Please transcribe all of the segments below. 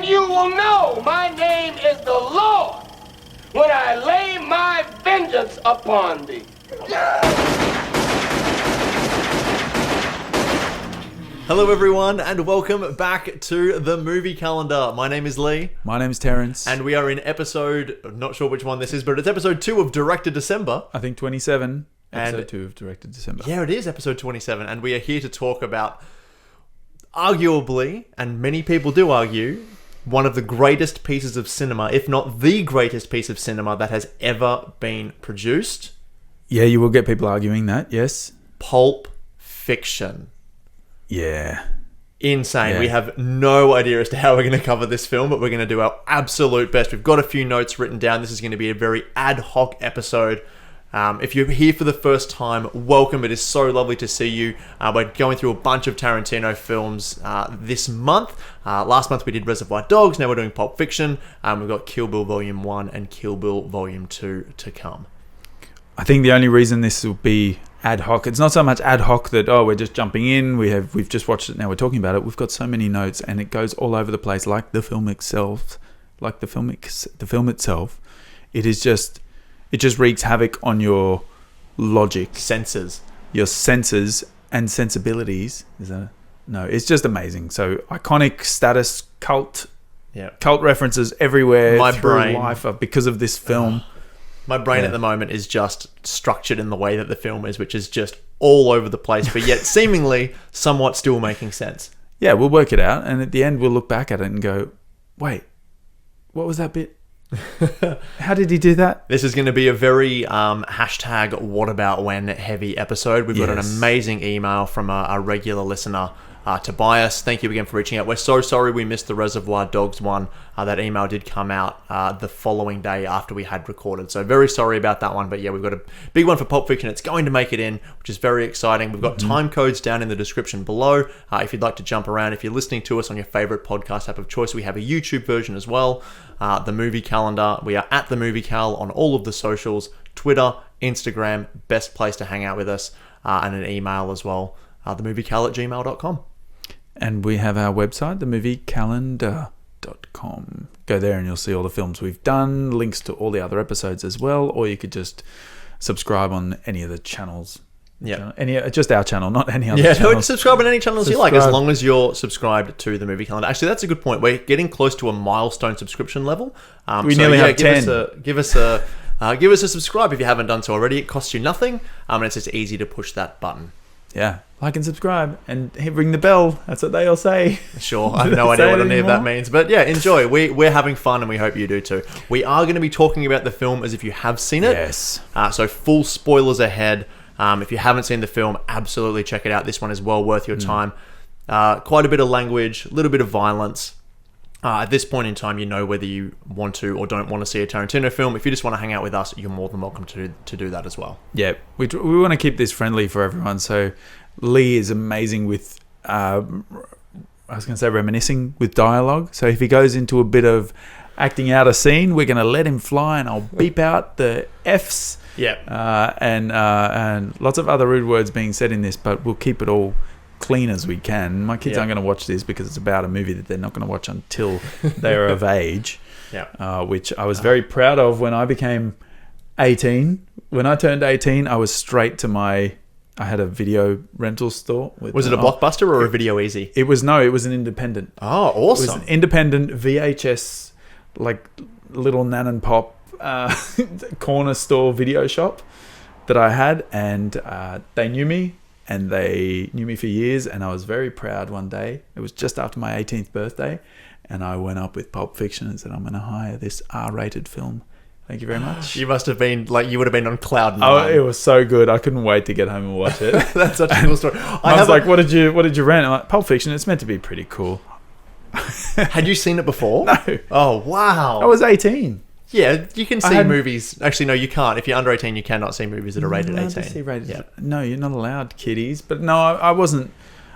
you will know my name is the Lord when I lay my vengeance upon thee. Hello everyone and welcome back to the movie calendar. My name is Lee. My name's Terrence. And we are in episode, not sure which one this is, but it's episode 2 of Directed December. I think 27. And episode 2 of Directed December. Yeah, it is episode 27. And we are here to talk about, arguably, and many people do argue, one of the greatest pieces of cinema, if not the greatest piece of cinema that has ever been produced. Yeah, you will get people arguing that, yes. Pulp Fiction. Yeah. Insane. Yeah. We have no idea as to how we're going to cover this film, but we're going to do our absolute best. We've got a few notes written down. This is going to be a very ad hoc episode. If you're here for the first time, welcome. It is so lovely to see you. We're going through a bunch of Tarantino films this month. Last month we did Reservoir Dogs. Now we're doing Pulp Fiction. We've got Kill Bill Volume 1 and Kill Bill Volume 2 to come. I think the only reason this will be ad hoc, it's not so much ad hoc that, we're just jumping in, we've just watched it, now we're talking about it. We've got so many notes and it goes all over the place, like the film itself. It just wreaks havoc on your logic, your senses and sensibilities. It's just amazing. So iconic, status, cult references everywhere through life because of this film. My brain at the moment is just structured in the way that the film is, which is just all over the place, but yet seemingly somewhat still making sense. Yeah, we'll work it out, and at the end we'll look back at it and go, wait, what was that bit? How did he do that? This is going to be a very hashtag what about when heavy episode. We've got an amazing email from a regular listener, Tobias. Thank you again for reaching out. We're so sorry we missed the Reservoir Dogs one. That email did come out the following day after we had recorded. So very sorry about that one. But yeah, we've got a big one for Pulp Fiction. It's going to make it in, which is very exciting. We've got time codes down in the description below. If you'd like to jump around, if you're listening to us on your favorite podcast app of choice, we have a YouTube version as well. The movie calendar. We are at the movie cal on all of the socials, Twitter, Instagram, best place to hang out with us, and an email as well, themoviecal@gmail.com. And we have our website, themoviecalendar.com. Go there and you'll see all the films we've done, links to all the other episodes as well, or you could just subscribe on any of the channels. Yeah, just our channel, not any other channel. Yeah, subscribe on any channels you like, as long as you're subscribed to the movie calendar. Actually, that's a good point. We're getting close to a milestone subscription level. We nearly have 10. Give us a subscribe if you haven't done so already. It costs you nothing, and it's just easy to push that button. Yeah, like and subscribe and ring the bell. That's what they all say. Sure, I have no idea what any of that means. But yeah, enjoy. We're having fun and we hope you do too. We are going to be talking about the film as if you have seen it. Yes. So full spoilers ahead. If you haven't seen the film, absolutely check it out. This one is well worth your time. Quite a bit of language, a little bit of violence. At this point in time, you know whether you want to or don't want to see a Tarantino film. If you just want to hang out with us, you're more than welcome to do that as well. Yeah, we want to keep this friendly for everyone. So Lee is amazing with, reminiscing with dialogue. So if he goes into a bit of acting out a scene, we're going to let him fly and I'll beep out the Fs. Yeah. And lots of other rude words being said in this, but we'll keep it all clean as we can. My kids aren't going to watch this because it's about a movie that they're not going to watch until they're of age. Yeah. Which I was very proud of when I became 18. When I turned 18, I was straight to I had a video rental store. Was it a Blockbuster or a Video Easy? It was an independent. Oh, awesome. It was an independent VHS, like little nan and pop corner store video shop that I had, and they knew me. And they knew me for years, and I was very proud one day. It was just after my 18th birthday, and I went up with Pulp Fiction and said, I'm going to hire this R-rated film. Thank you very much. You must have been, you would have been on cloud 9. Oh, it was so good. I couldn't wait to get home and watch it. That's such a cool story. I was like, what did you rent? I'm like, Pulp Fiction, it's meant to be pretty cool. Had you seen it before? No. Oh, wow. I was 18. Yeah, you can see movies. Actually, no, you can't. If you're under 18, you cannot see movies that are rated 18. See rated. Yeah. No, you're not allowed, kiddies. But no, I wasn't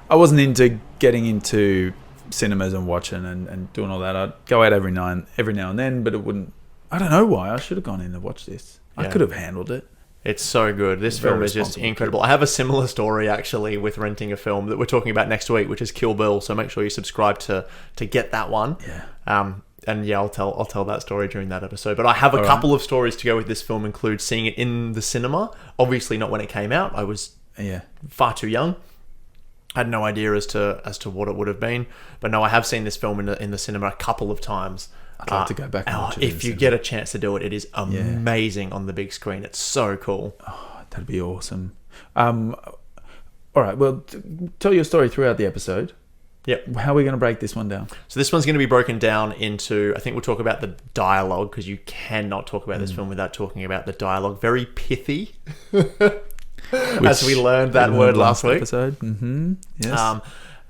into getting into cinemas and watching and doing all that. I'd go out every now and then, but it wouldn't. I don't know why. I should have gone in and watched this. I could have handled it. It's so good. This Very film is just responsible incredible. I have a similar story actually with renting a film that we're talking about next week, which is Kill Bill. So make sure you subscribe to get that one. Yeah. And yeah, I'll tell that story during that episode. But I have a couple of stories to go with this film. Include seeing it in the cinema. Obviously, not when it came out. I was far too young. I had no idea as to what it would have been. But no, I have seen this film in the cinema a couple of times. I'd like to go back and watch it. If you get a chance to do it, it is amazing on the big screen. It's so cool. Oh, that'd be awesome. All right, well, tell your story throughout the episode. Yep. How are we going to break this one down? So this one's going to be broken down into, I think we'll talk about the dialogue, because you cannot talk about this film without talking about the dialogue. Very pithy, as we learned that word last week. Episode. Mm-hmm. Yes.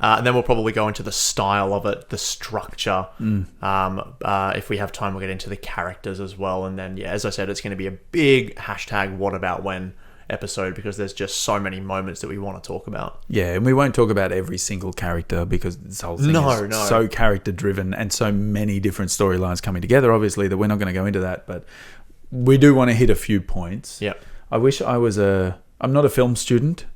And then we'll probably go into the style of it, the structure. If we have time, we'll get into the characters as well. And then, as I said, it's going to be a big hashtag what about when episode, because there's just so many moments that we want to talk about. Yeah, and we won't talk about every single character because this whole thing is so character driven and so many different storylines coming together, obviously, that we're not going to go into that. But we do want to hit a few points. Yep. I wish I'm not a film student.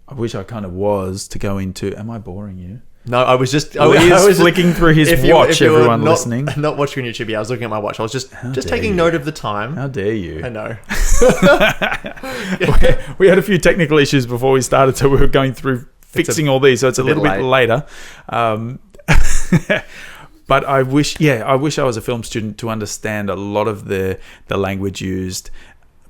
I wish I kind of was to go into... Am I boring you? No, I was just... I was flicking through his watch, everyone listening. Not watching on YouTube, I was looking at my watch. I was just taking note of the time. How dare you? I know. We had a few technical issues before we started, so we were going through fixing all these, so it's a little bit later. But I wish I was a film student to understand a lot of the language used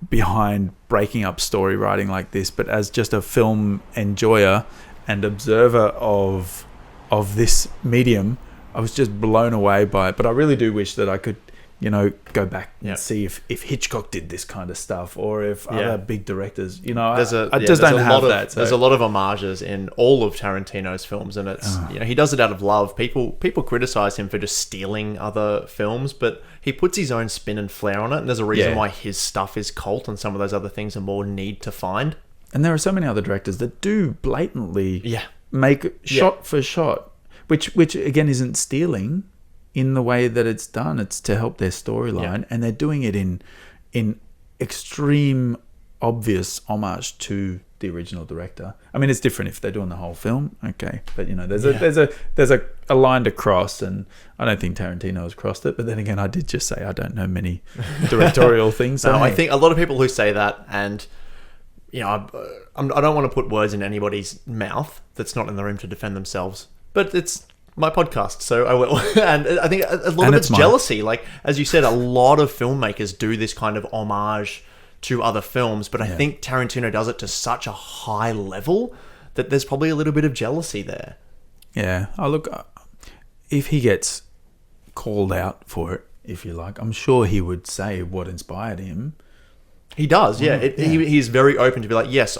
behind breaking up story writing like this. But as just a film enjoyer and observer of this medium, I was just blown away by it. But I really do wish that I could, go back and see if Hitchcock did this kind of stuff, or if other big directors, I just don't have that. So. There's a lot of homages in all of Tarantino's films, and it's he does it out of love. People criticize him for just stealing other films, but he puts his own spin and flair on it, and there's a reason why his stuff is cult, and some of those other things are more need to find. And there are so many other directors that do blatantly make shot for shot, which again isn't stealing in the way that it's done. It's to help their storyline, and they're doing it in extreme obvious homage to the original director. I mean, it's different if they're doing the whole film, okay, but there's a line to cross, and I don't think Tarantino has crossed it. But then again, I did just say I don't know many directorial things. So I think a lot of people who say that, and I don't want to put words in anybody's mouth that's not in the room to defend themselves, but it's my podcast, so I will. And I think a lot of it's jealousy. Like, as you said, a lot of filmmakers do this kind of homage to other films, but I think Tarantino does it to such a high level that there's probably a little bit of jealousy there. Yeah. Oh, look, if he gets called out for it, if you like, I'm sure he would say what inspired him. He does, He's very open to be like, yes,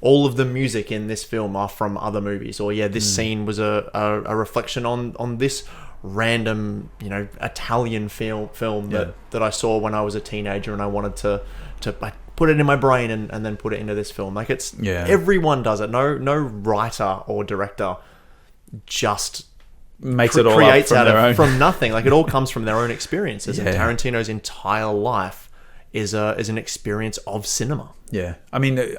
all of the music in this film are from other movies, or this scene was a reflection on this random, Italian film that I saw when I was a teenager, and I wanted to put it in my brain and then put it into this film. Like, it's everyone does it. No writer or director just makes it all creates up from from nothing. Like, it all comes from their own experiences. And Tarantino's entire life is an experience of cinema. Yeah, I mean,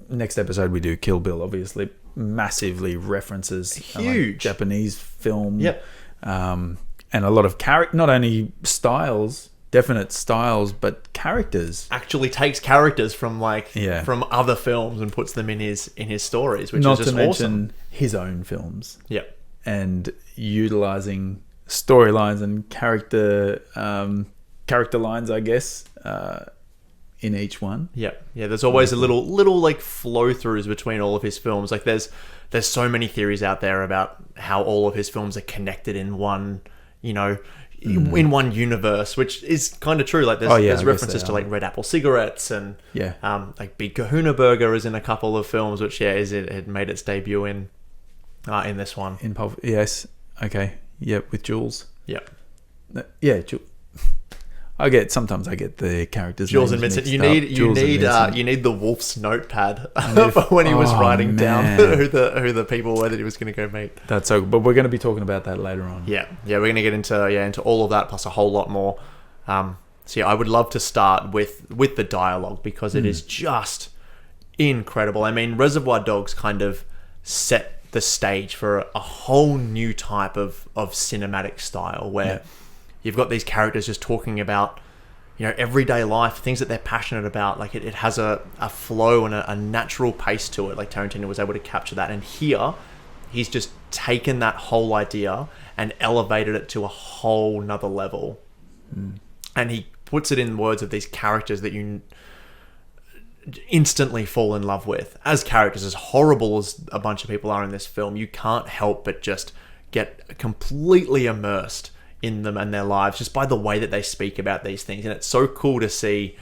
next episode we do Kill Bill, obviously massively references huge Japanese film. Yep. And a lot of not only styles, definite styles, but characters. Actually takes characters from from other films and puts them in his stories, which is just awesome. Not to mention his own films. Yep. And utilizing storylines and character lines, I guess, in each one. Yeah. There's always a little like flow throughs between all of his films. Like, there's so many theories out there about how all of his films are connected in one, in one universe, which is kind of true. Like, there's references to like Red Apple cigarettes, and like Big Kahuna Burger is in a couple of films, which it made its debut in this one. In Pulp, yes. Okay. Yep, with Jules. Yep. Yeah, Jules. Sometimes I get the characters. Jules and Vincent. You need the Wolf's notepad for when he was writing down who the people were that he was going to go meet. That's so. But we're going to be talking about that later on. Yeah, we're going to get into all of that plus a whole lot more. So yeah, I would love to start with the dialogue because it is just incredible. I mean, Reservoir Dogs kind of set the stage for a whole new type of cinematic style where you've got these characters just talking about, everyday life, things that they're passionate about. Like it has a flow and a natural pace to it. Like Tarantino was able to capture that. And here, he's just taken that whole idea and elevated it to a whole nother level. And he puts it in words of these characters that you instantly fall in love with. As characters, as horrible as a bunch of people are in this film, you can't help but just get completely immersed in them and their lives just by the way that they speak about these things. And it's so cool to see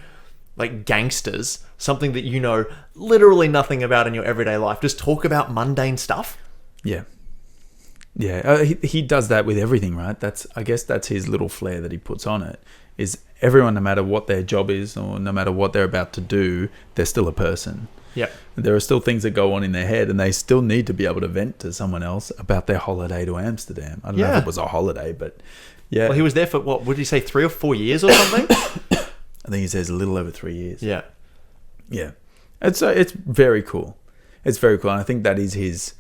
like gangsters, something that you know literally nothing about in your everyday life, just talk about mundane stuff. Yeah. He does that with everything, right? I guess that's his little flair that he puts on it, is everyone, no matter what their job is or no matter what they're about to do, they're still a person. Yeah. There are still things that go on in their head, and they still need to be able to vent to someone else about their holiday to Amsterdam. I don't know if it was a holiday, but yeah. Well, he was there for, what would you say, 3 or 4 years or something? I think he says a little over 3 years. Yeah. Yeah. It's very cool. It's very cool. And I think that is his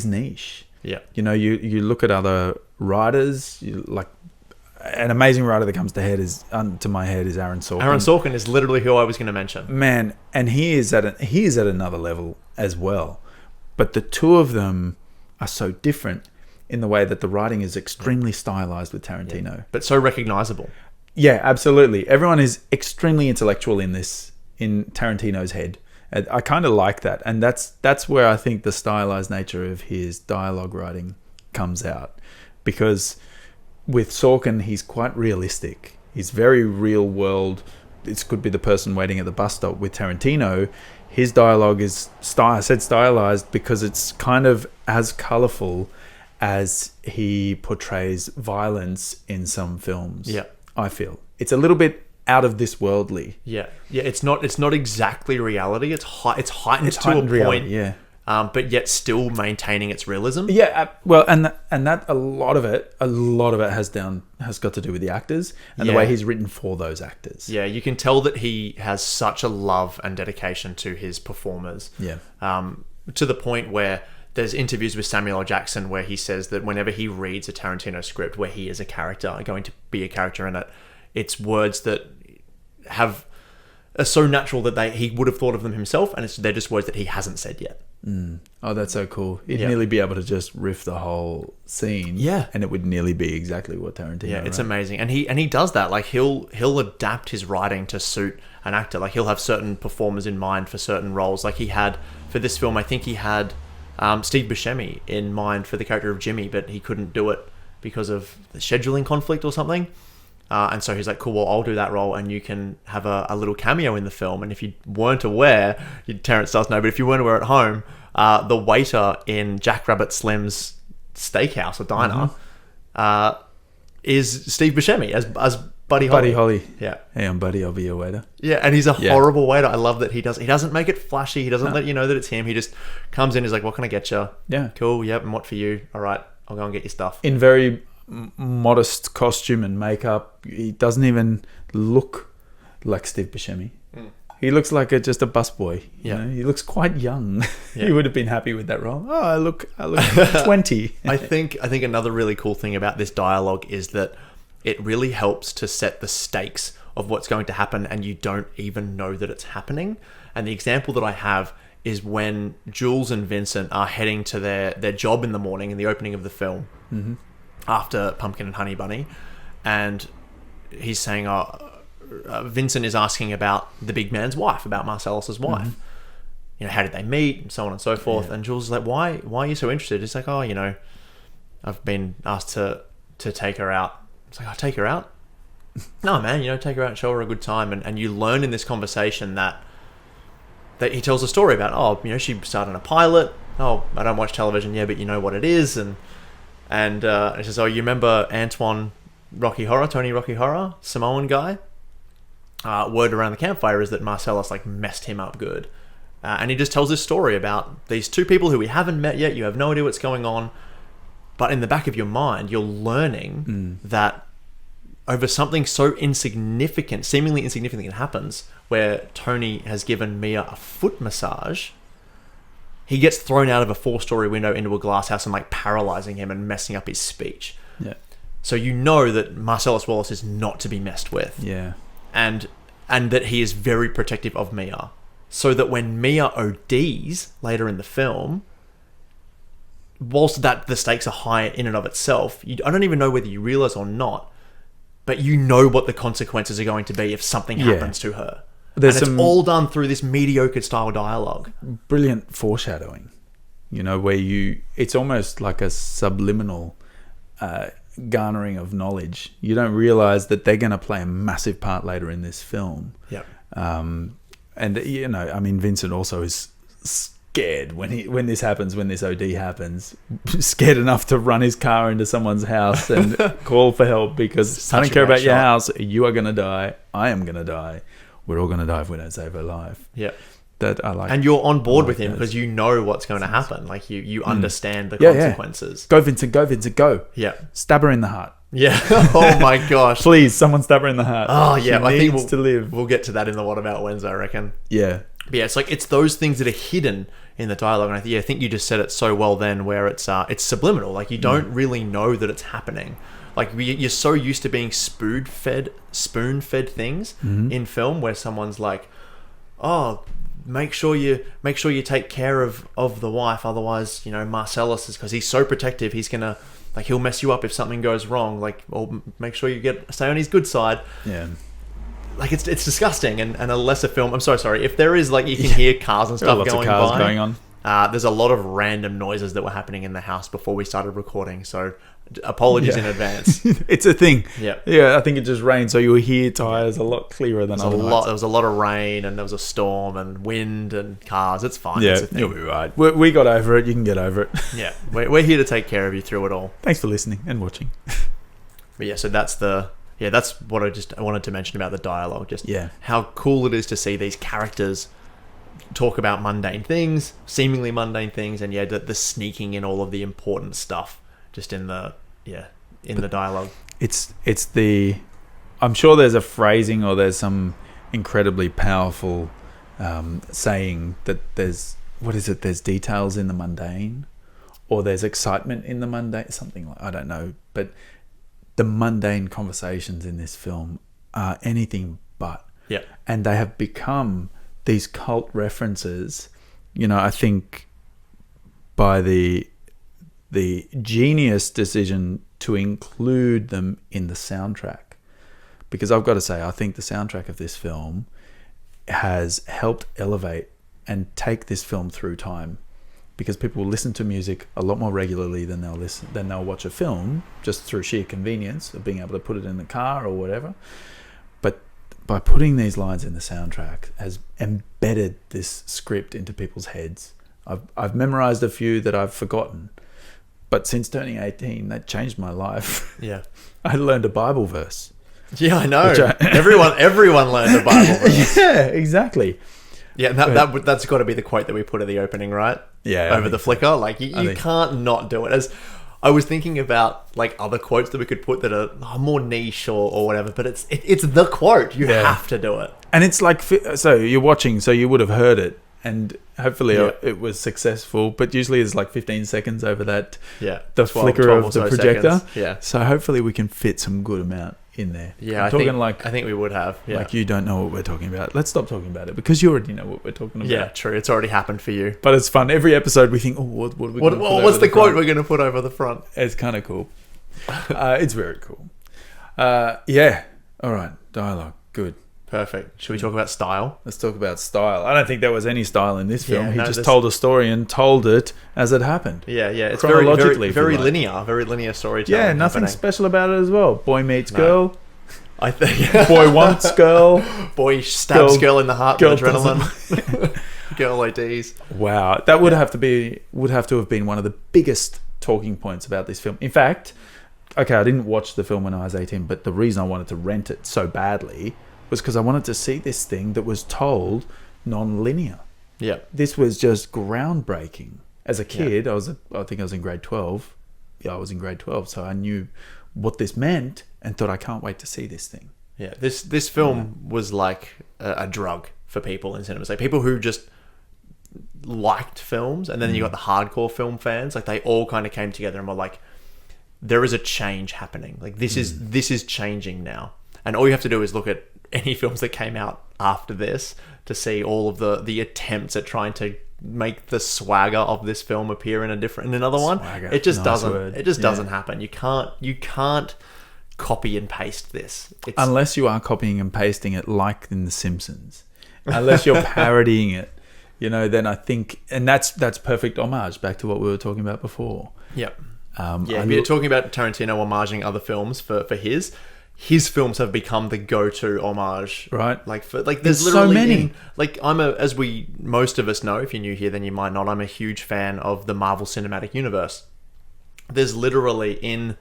niche. Yeah. You look at other writers, like an amazing writer that comes to my head is Aaron Sorkin. Aaron Sorkin is literally who I was going to mention. Man, and he is at another level as well. But the two of them are so different in the way that the writing is extremely stylized with Tarantino. But so recognizable. Yeah, absolutely. Everyone is extremely intellectual in Tarantino's head. I kind of like that. And that's where I think the stylized nature of his dialogue writing comes out. Because with Sorkin, he's quite realistic. He's very real world. This could be the person waiting at the bus stop. With Tarantino, his dialogue is stylized because it's kind of as colorful as he portrays violence in some films. Yeah, I feel it's a little bit out of this worldly. Yeah. It's not exactly reality. It's heightened to a point. Reality, yeah. But yet still maintaining its realism. Yeah, well, and that a lot of it has got to do with the actors and the way he's written for those actors. Yeah, you can tell that he has such a love and dedication to his performers. Yeah. To the point where there's interviews with Samuel L. Jackson where he says that whenever he reads a Tarantino script where he is a character, going to be a character in it, it's words that are so natural that he would have thought of them himself, and they're just words that he hasn't said yet. Oh, that's so cool. He'd nearly be able to just riff the whole scene. Yeah. And it would nearly be exactly what Tarantino wrote. It's amazing. And he does that. Like he'll adapt his writing to suit an actor. Like he'll have certain performers in mind for certain roles. Like he had for this film, I think he had Steve Buscemi in mind for the character of Jimmy, but he couldn't do it because of the scheduling conflict or something. And so he's like, cool, well, I'll do that role and you can have a little cameo in the film. And if you weren't aware, Terrence does know, but if you weren't aware at home, the waiter in Jack Rabbit Slim's steakhouse or diner is Steve Buscemi as Buddy Holly. Buddy Holly. Yeah. Hey, I'm Buddy, I'll be your waiter. Yeah, and he's a horrible waiter. I love that he doesn't make it flashy. He doesn't let you know that it's him. He just comes in, he's like, what can I get you? Yeah. Cool, yep, and what for you? All right, I'll go and get your stuff. In very modest costume and makeup. He doesn't even look like Steve Buscemi. He looks like just a busboy. You know? He looks quite young. He would have been happy with that role. Oh, I look 20. I think another really cool thing about this dialogue is that it really helps to set the stakes of what's going to happen, and you don't even know that it's happening. And the example that I have is when Jules and Vincent are heading to their job in the morning in the opening of the film. After Pumpkin and Honey Bunny, and he's saying, Vincent is asking about the big man's wife, about Marcellus's wife. How did they meet, and so on and so forth. And Jules is like, why are you so interested? He's like, I've been asked to take her out. It's like, take her out? No, man, take her out and show her a good time. And you learn in this conversation that he tells a story about, she started in a pilot. I don't watch television, but you know what it is. And he says, you remember Antoine Tony Rocky Horror, Samoan guy? Word around the campfire is that Marcellus messed him up good. And he just tells this story about these two people who we haven't met yet. You have no idea what's going on. But in the back of your mind, you're learning that over something so insignificant, seemingly insignificant happens, where Tony has given Mia a foot massage. He gets thrown out of a 4-story window into a glass house and like paralyzing him and messing up his speech. Yeah. So you know that Marcellus Wallace is not to be messed with. Yeah. And that he is very protective of Mia. So that when Mia ODs later in the film, whilst that the stakes are high in and of itself, I don't even know whether you realize or not, but you know what the consequences are going to be if something happens to her. It's all done through this mediocre style dialogue. Brilliant foreshadowing, where it's almost like a subliminal garnering of knowledge. You don't realize that they're going to play a massive part later in this film. Yeah. And Vincent also is scared when this happens, when this OD happens, scared enough to run his car into someone's house and call for help because I don't care about your house. You are going to die. I am going to die. We're all going to die if we don't save her life. Yeah. That I like. And you're on board with him because you know what's going to happen. Like you understand the consequences. Go, Vincent, go. Yeah. Stab her in the heart. Yeah. Oh my gosh. Please, someone stab her in the heart. Oh yeah. She needs to live. We'll get to that in the What About Wednesday, I reckon. Yeah. But yeah, it's those things that are hidden in the dialogue, and I think you just said it so well then, where it's subliminal. Like you don't really know that it's happening. Like you're so used to being spoon-fed things in film, where someone's like, "Oh, make sure you take care of the wife, otherwise, Marcellus is, because he's so protective, he's gonna he'll mess you up if something goes wrong. Like, or make sure you stay on his good side." Yeah. Like it's disgusting, and a lesser film. I'm so sorry if there is you can hear cars and stuff going on. There's a lot of random noises that were happening in the house before we started recording, so apologies in advance. It's a thing. Yeah, I think it just rained, so you'll hear tires a lot clearer than other nights. There was a lot of rain, and there was a storm, and wind, and cars. It's fine. Yeah, you'll be right. We got over it. You can get over it. Yeah, we're here to take care of you through it all. Thanks for listening and watching. But yeah, so that's what I wanted to mention about the dialogue. Just how cool it is to see these characters talk about mundane things, seemingly mundane things, and the sneaking in all of the important stuff just in the dialogue. I'm sure there's a phrasing or there's some incredibly powerful saying that there's details in the mundane, or there's excitement in the mundane, something like, I don't know, but the mundane conversations in this film are anything but. Yeah. And they have become these cult references, I think by the genius decision to include them in the soundtrack. Because I've got to say, I think the soundtrack of this film has helped elevate and take this film through time. Because people will listen to music a lot more regularly than they'll watch a film, just through sheer convenience of being able to put it in the car or whatever. But by putting these lines in the soundtrack has embedded this script into people's heads. I've memorized a few that I've forgotten, but since turning 18, that changed my life. Yeah, I learned a Bible verse. Yeah, I know. Everyone learned a Bible verse. Yeah, exactly. Yeah, that's got to be the quote that we put at the opening, right? Yeah, over the flicker. Like you can't not do it. As I was thinking about other quotes that we could put that are more niche or whatever, but it's the quote. You have to do it. And it's like, so you're watching, so you would have heard it, and hopefully it was successful. But usually it's 15 seconds over that. Yeah, the flicker of the projector. Seconds. Yeah. So hopefully we can fit some good amount in there. Yeah, I think we would have. Yeah. Like you don't know what we're talking about. Let's stop talking about it because you already know what we're talking about. Yeah, true. It's already happened for you. But it's fun. Every episode we think, what are we going to put what's the quote we're going to put over the front? It's kind of cool. It's very cool. Yeah. All right. Dialogue. Good. Perfect. Should we talk about style? Let's talk about style. I don't think there was any style in this film. He just told a story and told it as it happened. Yeah. It's very linear storytelling. Yeah, nothing special about it as well. Boy meets girl. I think boy wants girl. Boy stabs girl in the heart with adrenaline. Girl IDs. Wow, that would have to have been one of the biggest talking points about this film. In fact, okay, I didn't watch the film when I was 18, but the reason I wanted to rent it so badly was because I wanted to see this thing that was told non-linear. Yeah. This was just groundbreaking. As a kid, I think I was in grade 12. Yeah, I was in grade 12, so I knew what this meant and thought, I can't wait to see this thing. Yeah, this film was like a drug for people in cinemas. Like people who just liked films, and then you got the hardcore film fans. Like they all kind of came together and were like, there is a change happening. Like this is changing now. And all you have to do is look at any films that came out after this to see all of the attempts at trying to make the swagger of this film appear in another one. It just doesn't happen. You can't copy and paste this. Unless you are copying and pasting it like in The Simpsons. Unless you're parodying it, then I think, and that's perfect homage back to what we were talking about before. Yep. If you're talking about Tarantino homaging other films for his films have become the go-to homage, right? There's literally so many. Most of us know. If you're new here, then you might not. I'm a huge fan of the Marvel Cinematic Universe. There's literally in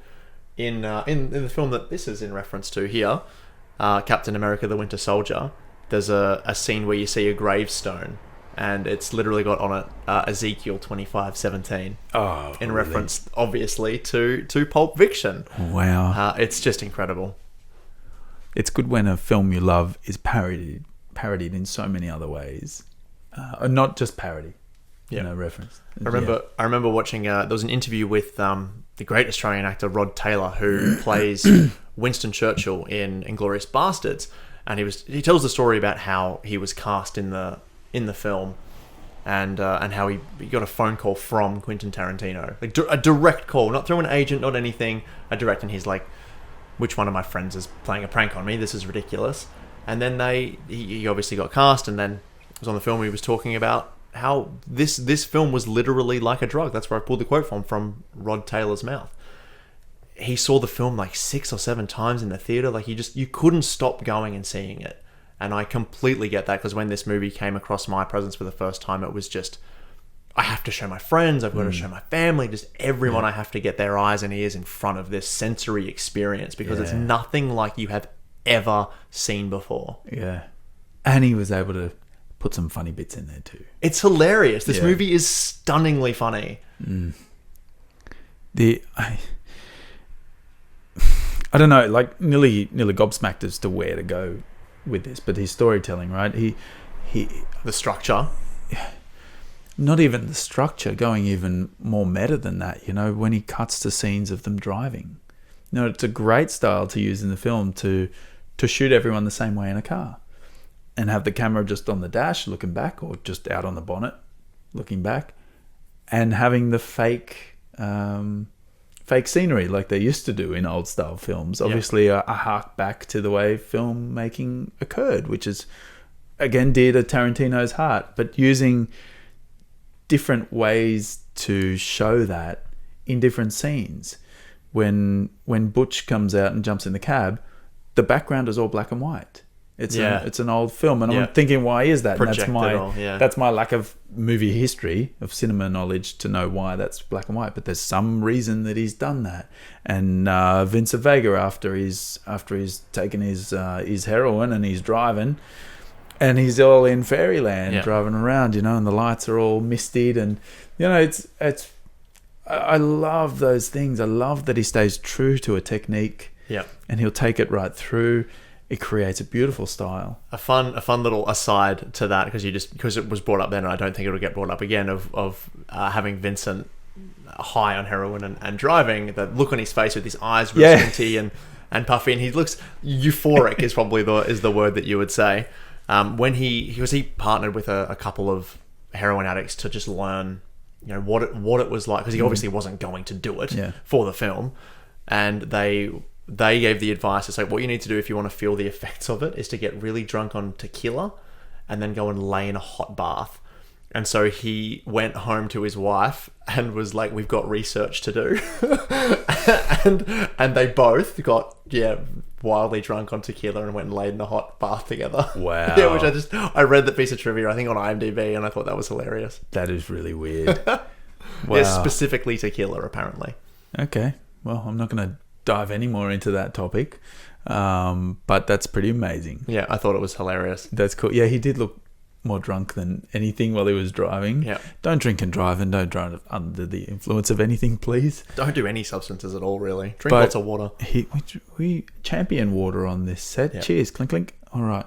the film that this is in reference to here, Captain America: The Winter Soldier. There's a scene where you see a gravestone, and it's literally got on it Ezekiel 25:17. Oh, in reference, obviously, to Pulp Fiction. Wow, it's just incredible. It's good when a film you love is parodied in so many other ways, not just parody. Reference. I remember watching. There was an interview with the great Australian actor Rod Taylor, who plays Winston Churchill in Inglourious Bastards, and he tells the story about how he was cast in the film, and how he got a phone call from Quentin Tarantino, like a direct call, not through an agent, not anything, a direct, and he's like, which one of my friends is playing a prank on me? This is ridiculous. And then he obviously got cast, and then it was on the film he was talking about how this film was literally like a drug. That's where I pulled the quote from Rod Taylor's mouth. He saw the film like 6 or 7 times in the theater. Like you couldn't stop going and seeing it. And I completely get that, because when this movie came across my presence for the first time, it was just, I have to show my friends, I've got to show my family, just everyone. I have to get their eyes and ears in front of this sensory experience, because it's nothing like you have ever seen before. Yeah. And he was able to put some funny bits in there too. It's hilarious. This movie is stunningly funny. I don't know, like nearly gobsmacked as to where to go with this, but his storytelling, right? He the structure. Not even the structure, going even more meta than that, when he cuts to scenes of them driving. It's a great style to use in the film to shoot everyone the same way in a car, and have the camera just on the dash looking back, or just out on the bonnet looking back, and having the fake scenery like they used to do in old style films. Obviously a hark back to the way filmmaking occurred, which is again dear to Tarantino's heart, but using different ways to show that in different scenes. When Butch comes out and jumps in the cab, the background is all black and white. It's an old film, and I'm thinking, why is that? And that's my lack of movie history, of cinema knowledge, to know why that's black and white. But there's some reason that he's done that. And Vincent Vega, after he's taken his heroin and he's driving, and he's all in fairyland driving around, and the lights are all misted, and it's. I love those things. I love that he stays true to a technique. Yeah, and he'll take it right through. It creates a beautiful style. A fun little aside to that, because it was brought up then, and I don't think it'll get brought up again, of having Vincent high on heroin and driving. The look on his face with his eyes real squinty and puffy, and he looks euphoric is probably the word that you would say. When he partnered with a couple of heroin addicts to just learn, what it was like, because he obviously wasn't going to do it for the film, and they gave the advice. It's like, what you need to do if you want to feel the effects of it is to get really drunk on tequila and then go and lay in a hot bath. And so he went home to his wife and was like, we've got research to do. and they both got wildly drunk on tequila and went and laid in a hot bath together. Wow. Yeah, which I read that piece of trivia, I think, on IMDb, and I thought that was hilarious. That is really weird. Wow. Yeah, specifically tequila, apparently. Okay. Well, I'm not going to dive any more into that topic, but that's pretty amazing. Yeah, I thought it was hilarious. That's cool. Yeah, he did look more drunk than anything while he was driving. Yeah. Don't drink and drive, and don't drive under the influence of anything, please. Don't do any substances at all, really. Drink But lots of water. We champion water on this set. Yeah. Cheers, clink clink. All right.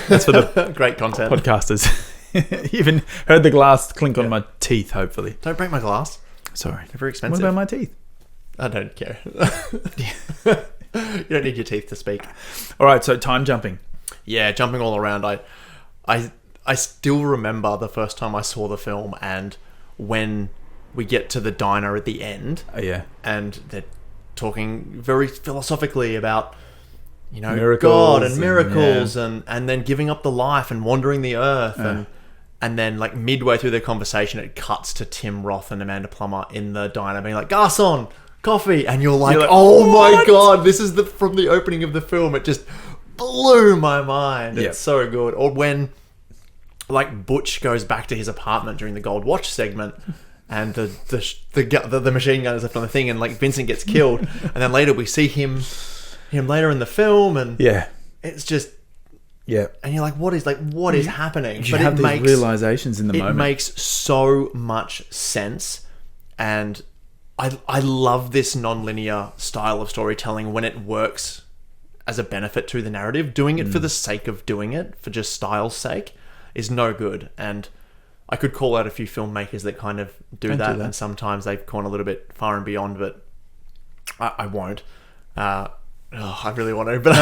That's for the Great content. podcasters. You even heard the glass clink on my teeth, hopefully. Don't break my glass. Sorry. They're very expensive. What about my teeth? I don't care. You don't need your teeth to speak. All right, so time jumping. Yeah, jumping all around. I still remember the first time I saw the film, and when we get to the diner at the end, Oh, yeah. and they're talking very philosophically about, you know, Miracles God and and- miracles, and then giving up the life and wandering the earth, and then like midway through their conversation, it cuts to Tim Roth and Amanda Plummer in the diner being like, "Garçon, coffee," and you're like, "Oh my "What?" God, this is from the opening of the film." It just blew my mind. Yep. It's so good. Or when like Butch goes back to his apartment during the Gold Watch segment, and the machine gun is left on the thing, and like Vincent gets killed, and then later we see him later in the film, and Yeah. it's just, Yeah. and you're like, what is happening? You have these realizations in the moment. It makes so much sense, and I love this non-linear style of storytelling when it works as a benefit to the narrative. Doing it for the sake of doing it, for just style's sake, is no good. And I could call out a few filmmakers that kind of do that, and sometimes they've gone a little bit far and beyond, but I won't. I really want to, but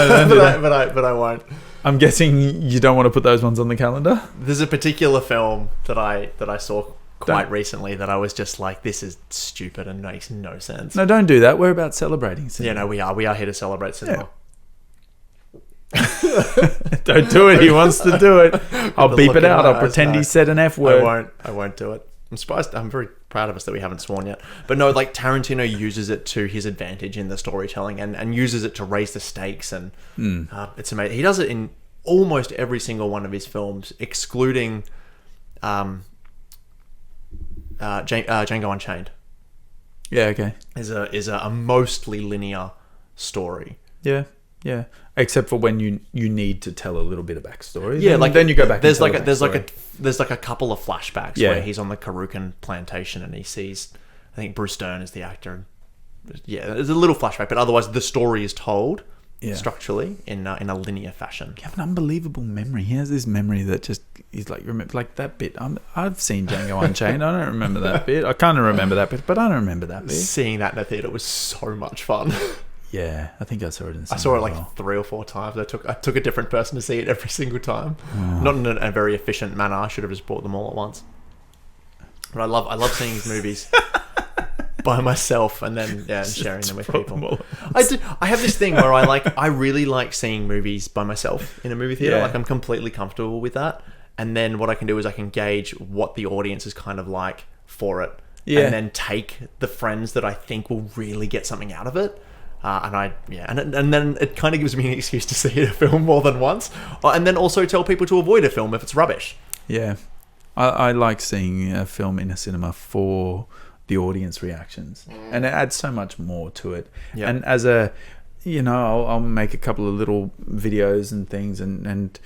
I won't. I'm guessing you don't want to put those ones on the calendar? There's a particular film that I saw quite recently that I was just like, this is stupid and makes no sense. No, don't do that. We're about celebrating cinema. Yeah, no, we are here to celebrate cinema. Don't do it. He wants to do it. I'll The beep look it in out. my I'll eyes, pretend no. he said an F word. I won't do it. I'm surprised. I'm very proud of us that we haven't sworn yet. But no, like Tarantino uses it to his advantage in the storytelling, and uses it to raise the stakes, and it's amazing. He does it in almost every single one of his films, excluding Django Unchained. Yeah, okay. Is a mostly linear story. Yeah, yeah. Except for when you need to tell a little bit of backstory. Yeah, like then you go back. There's and like tell there's the like a couple of flashbacks Yeah. where he's on the Karukan plantation and he sees, I think Bruce Dern is the actor. Yeah, there's a little flashback, but otherwise the story is told structurally in a linear fashion. You have an unbelievable memory. He has this memory that just is like, remember, like that bit. I've seen Django Unchained. I don't remember that bit. I kind of remember that bit, but I don't remember that bit. Seeing that in the theater was so much fun. Yeah, I think I saw it in. I saw it like 3 or 4 times. I took a different person to see it every single time. Not in a very efficient manner. I should have just bought them all at once. But I love seeing these movies by myself and then and sharing them with people. I have this thing where I really like seeing movies by myself in a movie theater. Yeah. Like I'm completely comfortable with that. And then what I can do is I can gauge what the audience is kind of like for it. Yeah. And then take the friends that I think will really get something out of it. And then it kind of gives me an excuse to see a film more than once, and then also tell people to avoid a film if it's rubbish. Yeah, I like seeing a film in a cinema for the audience reactions, and it adds so much more to it. Yeah. And as a, I'll make a couple of little videos and things, and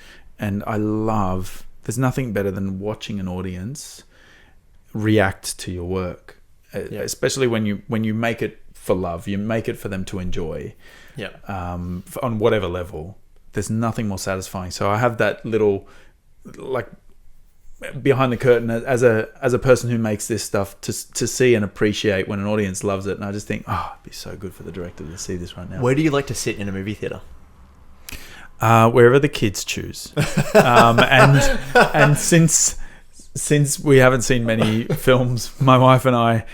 I love. There's nothing better than watching an audience react to your work, especially when you make it for love, you make it for them to enjoy. Yeah. On whatever level, there's nothing more satisfying. So I have that little, like, behind the curtain as a person who makes this stuff to see and appreciate when an audience loves it. And I just think, it'd be so good for the director to see this right now. Where do you like to sit in a movie theater? Wherever the kids choose. And since we haven't seen many films, my wife and I,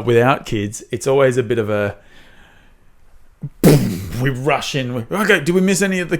without kids, it's always a bit of a we rush in. Okay, did we miss any of the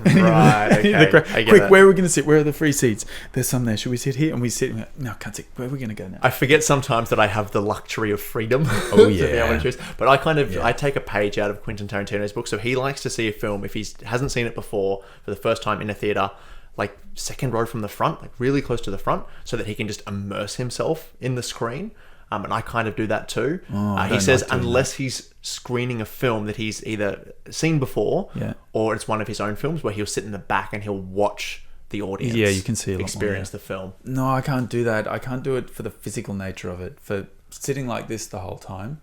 Okay. Quick, where are we going to sit? Where are the free seats? There's some there. Should we sit here? And we sit. And no, can't sit. Where are we going to go now? I forget sometimes that I have the luxury of freedom. Oh, to be yeah. able to choose. But I take a page out of Quentin Tarantino's book. So he likes to see a film if he hasn't seen it before for the first time in a theater, like second row from the front, like really close to the front, so that he can just immerse himself in the screen. And I kind of do that too. He says unless he's screening a film that he's either seen before, or it's one of his own films where he'll sit in the back and he'll watch the audience. Yeah, you can see a lot more, experience the film. No, I can't do that. I can't do it for the physical nature of it. For sitting like this the whole time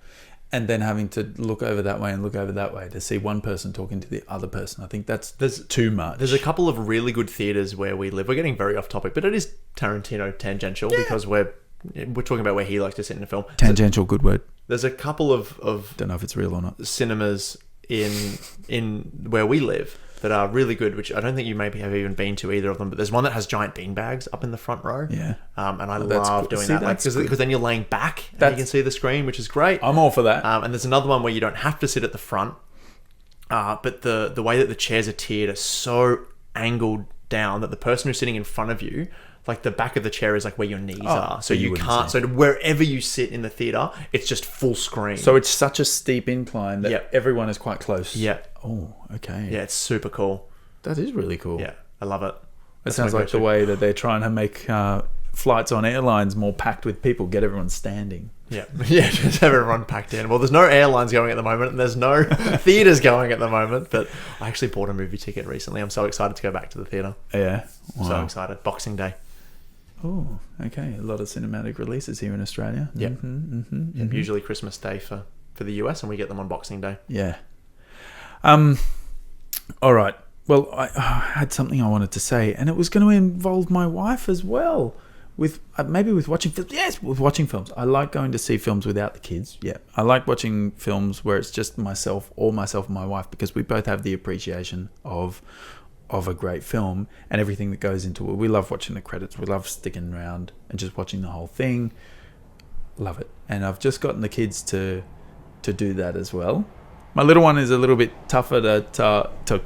and then having to look over that way and look over that way to see one person talking to the other person. I think there's too much. There's a couple of really good theaters where we live. We're getting very off topic, but it is Tarantino tangential because we're talking about where he likes to sit in a film. Tangential, good word. There's a couple of don't know if it's real or not. Cinemas in where we live that are really good, which I don't think you maybe have even been to either of them, but there's one that has giant beanbags up in the front row. Yeah. And I love doing that because then you're laying back and you can see the screen, which is great. I'm all for that. And there's another one where you don't have to sit at the front, but the way that the chairs are tiered are so angled down that the person who's sitting in front of you, like the back of the chair is like where your knees are. So you can't, so wherever you sit in the theater, it's just full screen. So it's such a steep incline that everyone is quite close. Yeah. Oh, okay. Yeah, it's super cool. That is really cool. Yeah, I love it. It sounds like the way that they're trying to make flights on airlines more packed with people, get everyone standing. Yeah, just have everyone packed in. Well, there's no airlines going at the moment, and there's no theaters going at the moment. But I actually bought a movie ticket recently. I'm so excited to go back to the theater. Yeah, wow. So excited. Boxing Day. Oh, okay. A lot of cinematic releases here in Australia. Yeah. Usually Christmas Day for the US, and we get them on Boxing Day. Yeah. All right. Well, I had something I wanted to say, and it was going to involve my wife as well. With watching films. Yes, with watching films. I like going to see films without the kids. Yeah, I like watching films where it's just myself and my wife, because we both have the appreciation of a great film and everything that goes into it. We love watching the credits. We love sticking around and just watching the whole thing. Love it. And I've just gotten the kids to do that as well. My little one is a little bit tougher to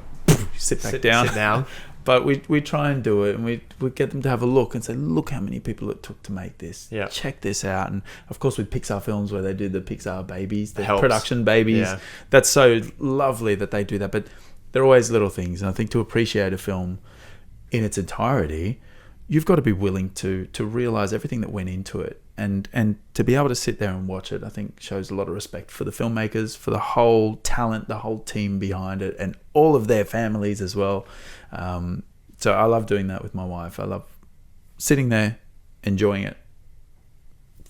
sit down. But we try and do it, and we get them to have a look and say, look how many people it took to make this. Yeah. Check this out. And of course with Pixar films where they do the Pixar babies, the Helps. production babies, that's so lovely that they do that. But they're always little things. And I think to appreciate a film in its entirety, you've got to be willing to realize everything that went into it. And to be able to sit there and watch it, I think shows a lot of respect for the filmmakers, for the whole talent, the whole team behind it, and all of their families as well. So I love doing that with my wife. I love sitting there, enjoying it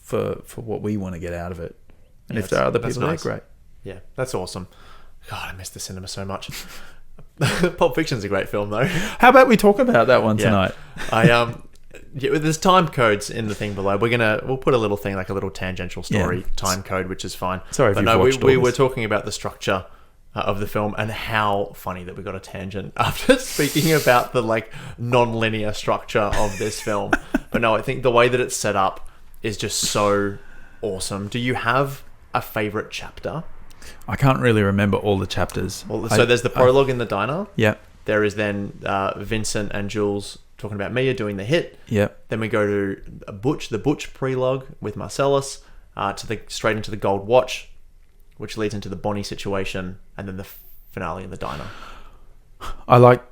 for what we want to get out of it. And if there are other people there, great. Yeah, that's awesome. God, I miss the cinema so much. Pulp Fiction's a great film, though. How about we talk about that one tonight? There's time codes in the thing below. We'll put a little thing, like a little tangential story time code, which is fine. Sorry if you've watched all we this. were talking about the structure of the film and how funny that we got a tangent after speaking about the like non-linear structure of this film. But no, I think the way that it's set up is just so awesome. Do you have a favorite chapter? I can't really remember all the chapters. Well, so there's the prologue in the diner. Yeah. There is then Vincent and Jules talking about Mia doing the hit. Yep. Then we go to the Butch prelogue with Marcellus, straight into the gold watch, which leads into the Bonnie situation, and then the finale in the diner. I like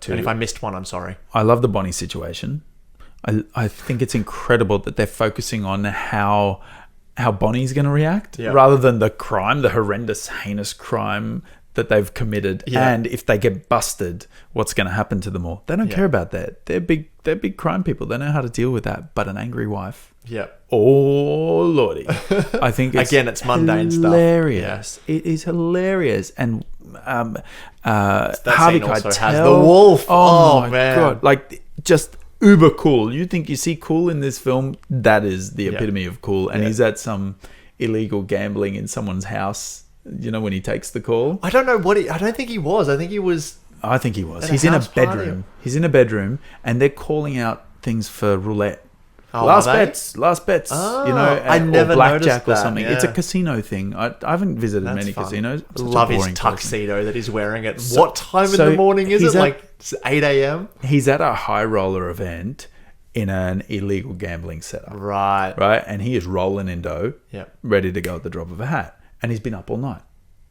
to. And if I missed one, I'm sorry. I love the Bonnie situation. I think it's incredible that they're focusing on how Bonnie's going to react rather than the crime, the horrendous, heinous crime that they've committed. Yeah. And if they get busted, what's going to happen to them all? They don't care about that. They're big crime people. They know how to deal with that. But an angry wife. Yeah. Oh, Lordy. I think it's mundane stuff. Hilarious. Yeah. It is hilarious. And Harvey Keitel also has the wolf. Oh man. God. Like, just uber cool. You think you see cool in this film? That is the epitome of cool. And he's at some illegal gambling in someone's house. You know, when he takes the call? I don't know I don't think he was. I think he was. He's in a bedroom. He's in a bedroom, and they're calling out things for roulette. Oh, last bets. Oh, you know, I never or blackjack noticed or that, something. Yeah. It's a casino thing. I haven't visited many fun. casinos. I love his tuxedo that he's wearing at what time in the morning is it? Like 8 a.m.? He's at a high roller event in an illegal gambling setup. Right. And he is rolling in dough, ready to go at the drop of a hat. And he's been up all night.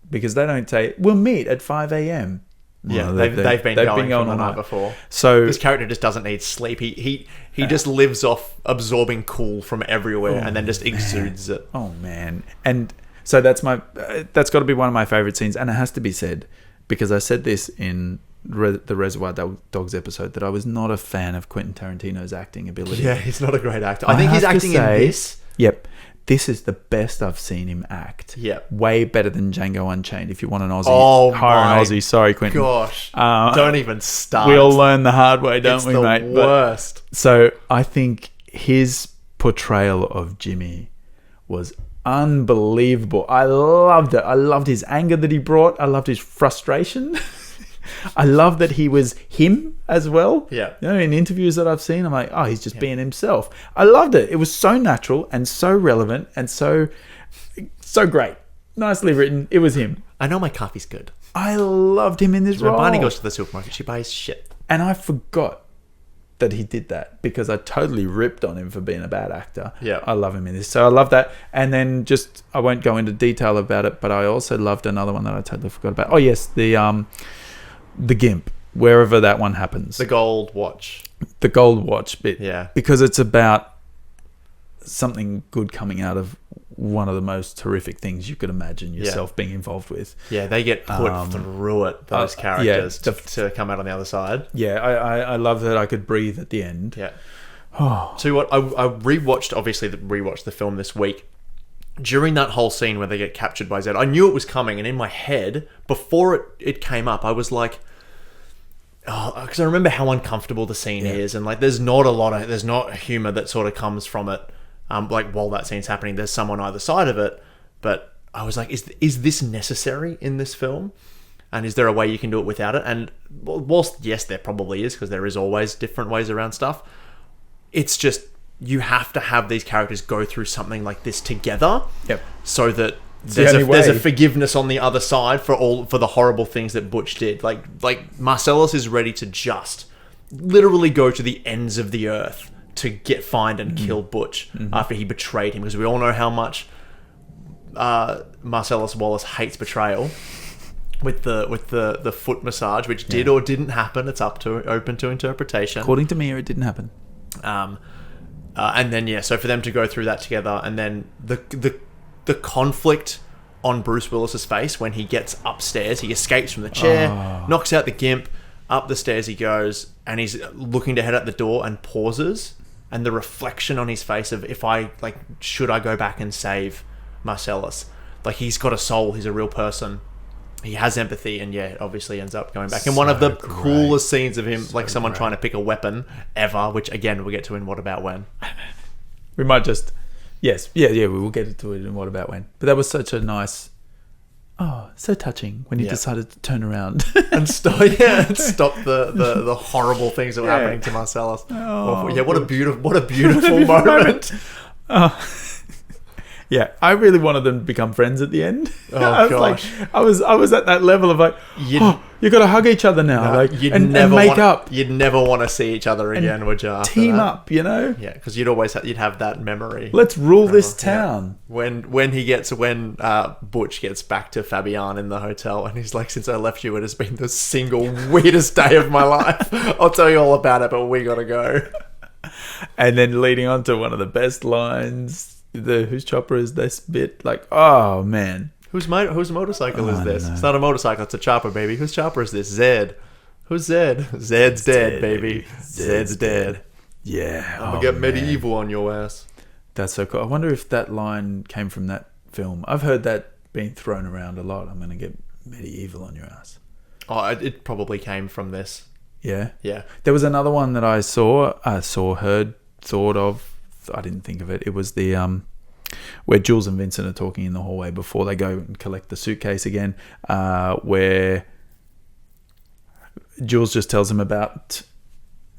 Because they don't say, we'll meet at 5 a.m. Yeah, they've been going from the night before. So this character just doesn't need sleep. He just lives off absorbing cool from everywhere and then just exudes it. Oh man! And so that's got to be one of my favorite scenes, and it has to be said because I said this in the Reservoir Dogs episode that I was not a fan of Quentin Tarantino's acting ability. Yeah, he's not a great actor. I think he's acting in this. Yep. This is the best I've seen him act. Yep. Way better than Django Unchained. If you want an Aussie, hire an Aussie. Sorry, Quentin. Gosh, don't even start. We all learn the hard way, don't we, mate? It's the worst. So I think his portrayal of Jimmy was unbelievable. I loved it. I loved his anger that he brought. I loved his frustration. I love that he was him as well. Yeah. You know, in interviews that I've seen, I'm like, oh, he's just being himself. I loved it. It was so natural and so relevant and so great. Nicely written. It was him. I know my coffee's good. I loved him in this role. When Barney goes to the supermarket, she buys shit. And I forgot that he did that because I totally ripped on him for being a bad actor. Yeah. I love him in this. So I love that. And then just, I won't go into detail about it, but I also loved another one that I totally forgot about. Oh, yes. The Gimp, wherever that one happens. The gold watch. The gold watch bit. Yeah. Because it's about something good coming out of one of the most horrific things you could imagine yourself being involved with. Yeah, they get put through it, those characters, to come out on the other side. Yeah, I love that I could breathe at the end. Yeah. So what I rewatched the film this week. During that whole scene where they get captured by Zed, I knew it was coming, and in my head, before it came up, I was like, because I remember how uncomfortable the scene is, and like there's not humor that sort of comes from it. Like while that scene's happening, there's someone either side of it, but I was like, is this necessary in this film? And is there a way you can do it without it? And whilst yes, there probably is, because there is always different ways around stuff. It's just, you have to have these characters go through something like this together, so that there's a forgiveness on the other side for the horrible things that Butch did. Like Marcellus is ready to just literally go to the ends of the earth to find and kill Butch after he betrayed him, because we all know how much Marcellus Wallace hates betrayal. With the foot massage, which did or didn't happen, it's open to interpretation. According to me, it didn't happen. And then so for them to go through that together, and then the conflict on Bruce Willis's face when he gets upstairs, he escapes from the chair, knocks out the Gimp, up the stairs he goes, and he's looking to head out the door and pauses, and the reflection on his face of, should I go back and save Marcellus? Like, he's got a soul, he's a real person. He has empathy, and obviously ends up going back. And one of the coolest scenes of him, someone trying to pick a weapon ever, which again we'll get to in What About When. We might just, we will get to it in What About When. But that was such a nice, so touching when he decided to turn around and stop the horrible things that were happening to Marcellus. What a beautiful moment. Yeah, I really wanted them to become friends at the end. Oh gosh, I was at that level of like, you got to hug each other now, and make up. You'd never want to see each other again, would you? Team up, you know? Yeah, because you'd have that memory. Let's rule this town. When Butch gets back to Fabian in the hotel, and he's like, since I left you, it has been the single weirdest day of my life. I'll tell you all about it, but we gotta go. And then leading on to one of the best lines. Whose chopper is this bit? Like, oh man, whose motorcycle is this? It's not a motorcycle, it's a chopper, baby. Whose chopper is this? Zed. Who's Zed? Zed's dead, baby. Zed's dead. Yeah, I'm gonna get medieval on your ass. That's so cool. I wonder if that line came from that film. I've heard that being thrown around a lot. I'm gonna get medieval on your ass. Oh, it probably came from this. Yeah. There was another one that I heard, thought of. I didn't think of it. It was the where Jules and Vincent are talking in the hallway before they go and collect the suitcase again, where Jules just tells him about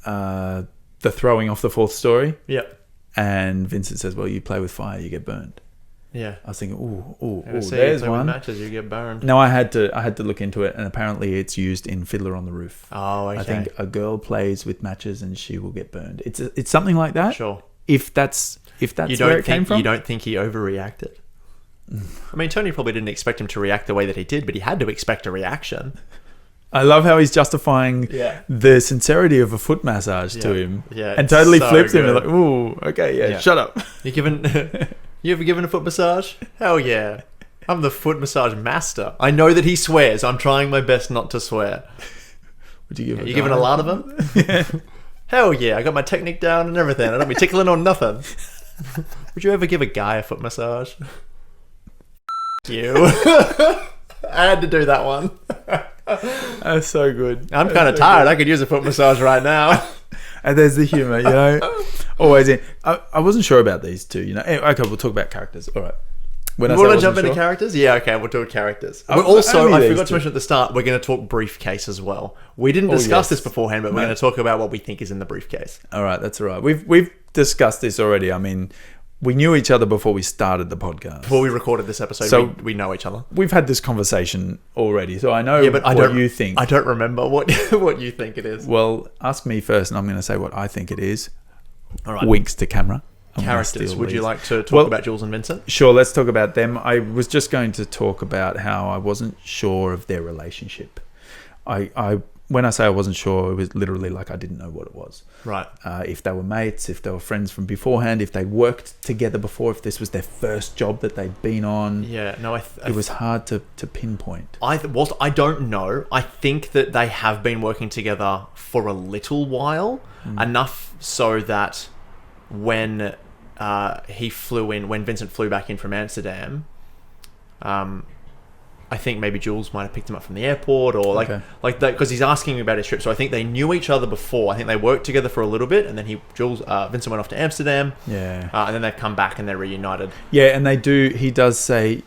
the throwing off the fourth story. Yeah. And Vincent says, well, you play with fire, you get burned. Yeah. I was thinking, ooh, there's one. Matches, you get burned. No, I had to look into it, and apparently it's used in Fiddler on the Roof. Oh, okay. I think a girl plays with matches and she will get burned. It's something like that. Sure. If that's where it came from. You don't think he overreacted? I mean, Tony probably didn't expect him to react the way that he did, but he had to expect a reaction. I love how he's justifying the sincerity of a foot massage to him. Yeah, and totally so flips good. him and like, ooh, okay, shut up. You ever given a foot massage? Hell yeah. I'm the foot massage master. I know that he swears. I'm trying my best not to swear. Would you give it? You giving a lot of them? Hell yeah, I got my technique down and everything. I don't be tickling on nothing. Would you ever give a guy a foot massage? You. I had to do that one. That's so good. I'm kind of tired. I could use a foot massage right now. And there's the humor, you know. Always in. I wasn't sure about these two, you know. Anyway, okay, we'll talk about characters. All right. We want to jump into characters? Yeah, okay, we'll do characters. I forgot to mention at the start, we're going to talk briefcase as well. We didn't discuss this beforehand, but we're going to talk about what we think is in the briefcase. All right, that's all right. We've discussed this already. I mean, we knew each other before we started the podcast. Before we recorded this episode, so we know each other. We've had this conversation already, so I know what you think. I don't remember what you think it is. Well, ask me first, and I'm going to say what I think it is. All right. Winks to camera. Characters. Would you like to talk about Jules and Vincent? Sure, let's talk about them. I was just going to talk about how I wasn't sure of their relationship. When I say I wasn't sure, it was literally like I didn't know what it was. Right. If they were mates, if they were friends from beforehand, if they worked together before, if this was their first job that they'd been on. Yeah, no, it was hard to pinpoint. Whilst I don't know, I think that they have been working together for a little while, enough so that when when Vincent flew back in from Amsterdam, I think maybe Jules might have picked him up from the airport or like that, because he's asking about his trip. So I think they knew each other before. I think they worked together for a little bit, and then Vincent went off to Amsterdam. Yeah, and then they've come back and they're reunited. Yeah, and they do. He does say.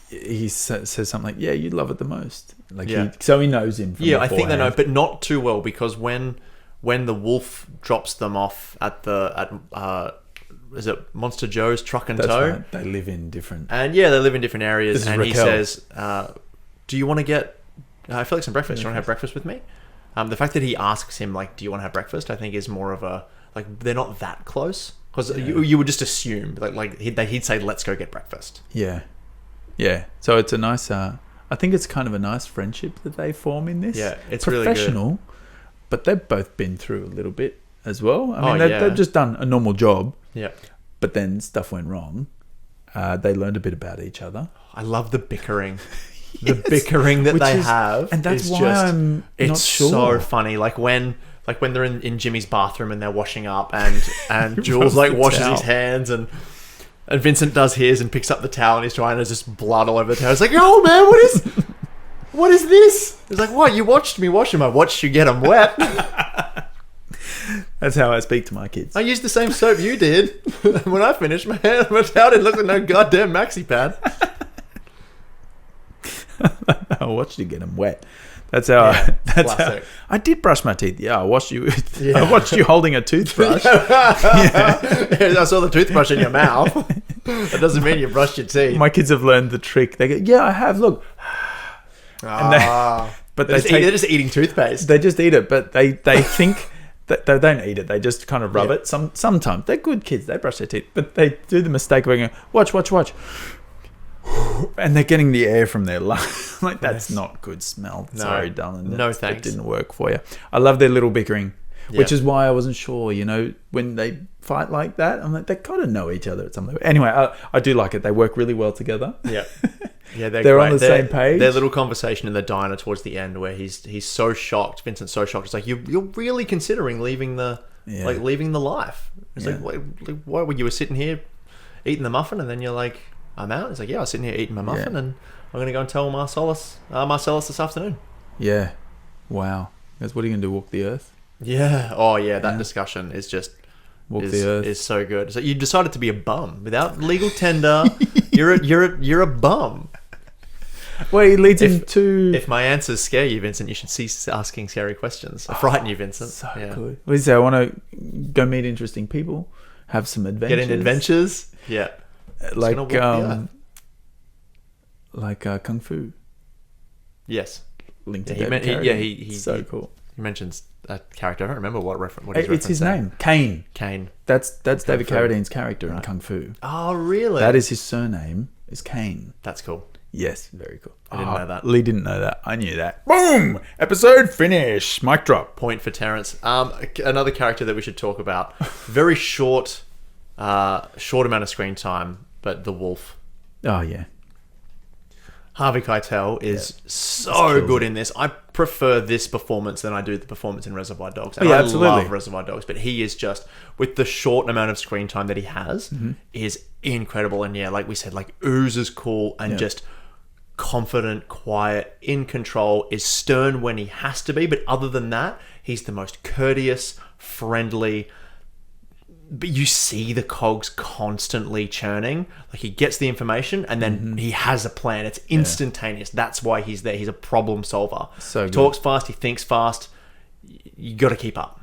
He says something like, "Yeah, you love it the most." Like, so he knows him. From I think they know, but not too well, because when the wolf drops them off at is it Monster Joe's Truck and Tow? Right. They live in different... And they live in different areas. And Raquel. He says, do you want to get... I feel like some breakfast. Do you want to have breakfast with me? The fact that he asks him, like, do you want to have breakfast? I think is more of a... Like, they're not that close. Because you would just assume, like he'd say, let's go get breakfast. Yeah. Yeah. So it's a nice... I think it's kind of a nice friendship that they form in this. Yeah, it's professional, really good. But they've both been through a little bit as well. I mean, they've just done a normal job. Yeah. But then stuff went wrong. They learned a bit about each other. I love the bickering. The bickering that they have. And that's why I'm not sure. It's so funny. Like when they're in Jimmy's bathroom and they're washing up and Jules washes his hands and Vincent does his and picks up the towel and he's trying to just blood all over the towel. It's like, oh man, what is this? It's like, what? You watched me wash them. I watched you get them wet. That's how I speak to my kids. I used the same soap you did. When I finished, my towel didn't look like no goddamn maxi pad. I watched you get them wet. That's how. I did brush my teeth. Yeah, I watched you. I watched you holding a toothbrush. I saw the toothbrush in your mouth. That doesn't mean you brushed your teeth. My kids have learned the trick. They go, yeah, I have. Look. But they're just eating toothpaste. They just eat it, but they think that they don't eat it. They just kind of rub it. Sometimes they're good kids. They brush their teeth, but they do the mistake of going, watch. And they're getting the air from their lungs. Like, that's not good smell. Sorry, darling. No thanks. It didn't work for you. I love their little bickering, which is why I wasn't sure, when they fight like that. I'm like, they kind of know each other at some level. Anyway, I do like it. They work really well together. Yeah. Yeah, they're on the same page. Their little conversation in the diner towards the end where he's so shocked. Vincent's so shocked. It's like, you're really considering leaving the life. It's like, what, when you were sitting here eating the muffin and then you're like, I'm out. It's like, I was sitting here eating my muffin and I'm going to go and tell Marcellus this afternoon. Yeah. Wow. Because what are you going to do, walk the earth? Yeah. Oh, yeah. That discussion is just... the earth. Is so good. So you decided to be a bum. Without legal tender, you're a bum. Well, it leads into... If my answers scare you, Vincent, you should cease asking scary questions. I frighten you, Vincent. So good. What do you say? I want to go meet interesting people, have some adventures. Get into adventures? Yeah. Like Kung Fu. Yes. Linked to he's so cool. He mentions a character. I don't remember what he's referencing. It's his name. Kane. That's David Carradine's character in Kung Fu. Oh, really? That is his surname, is Kane. That's cool. Yes, very cool. I didn't know that. Lee didn't know that. I knew that. Boom! Episode finish. Mic drop. Point for Terrence. Another character that we should talk about. Very short amount of screen time, but the wolf. Oh, yeah. Harvey Keitel is so good in this. I prefer this performance than I do the performance in Reservoir Dogs. And I love Reservoir Dogs, but he is just, with the short amount of screen time that he has, is incredible. And yeah, like we said, like oozes cool and just confident, quiet, in control, is stern when he has to be. But other than that, he's the most courteous, friendly. But you see the cogs constantly churning. Like, he gets the information and then he has a plan. It's instantaneous. That's why he's there. He's a problem solver. So he talks fast. He thinks fast. You got to keep up.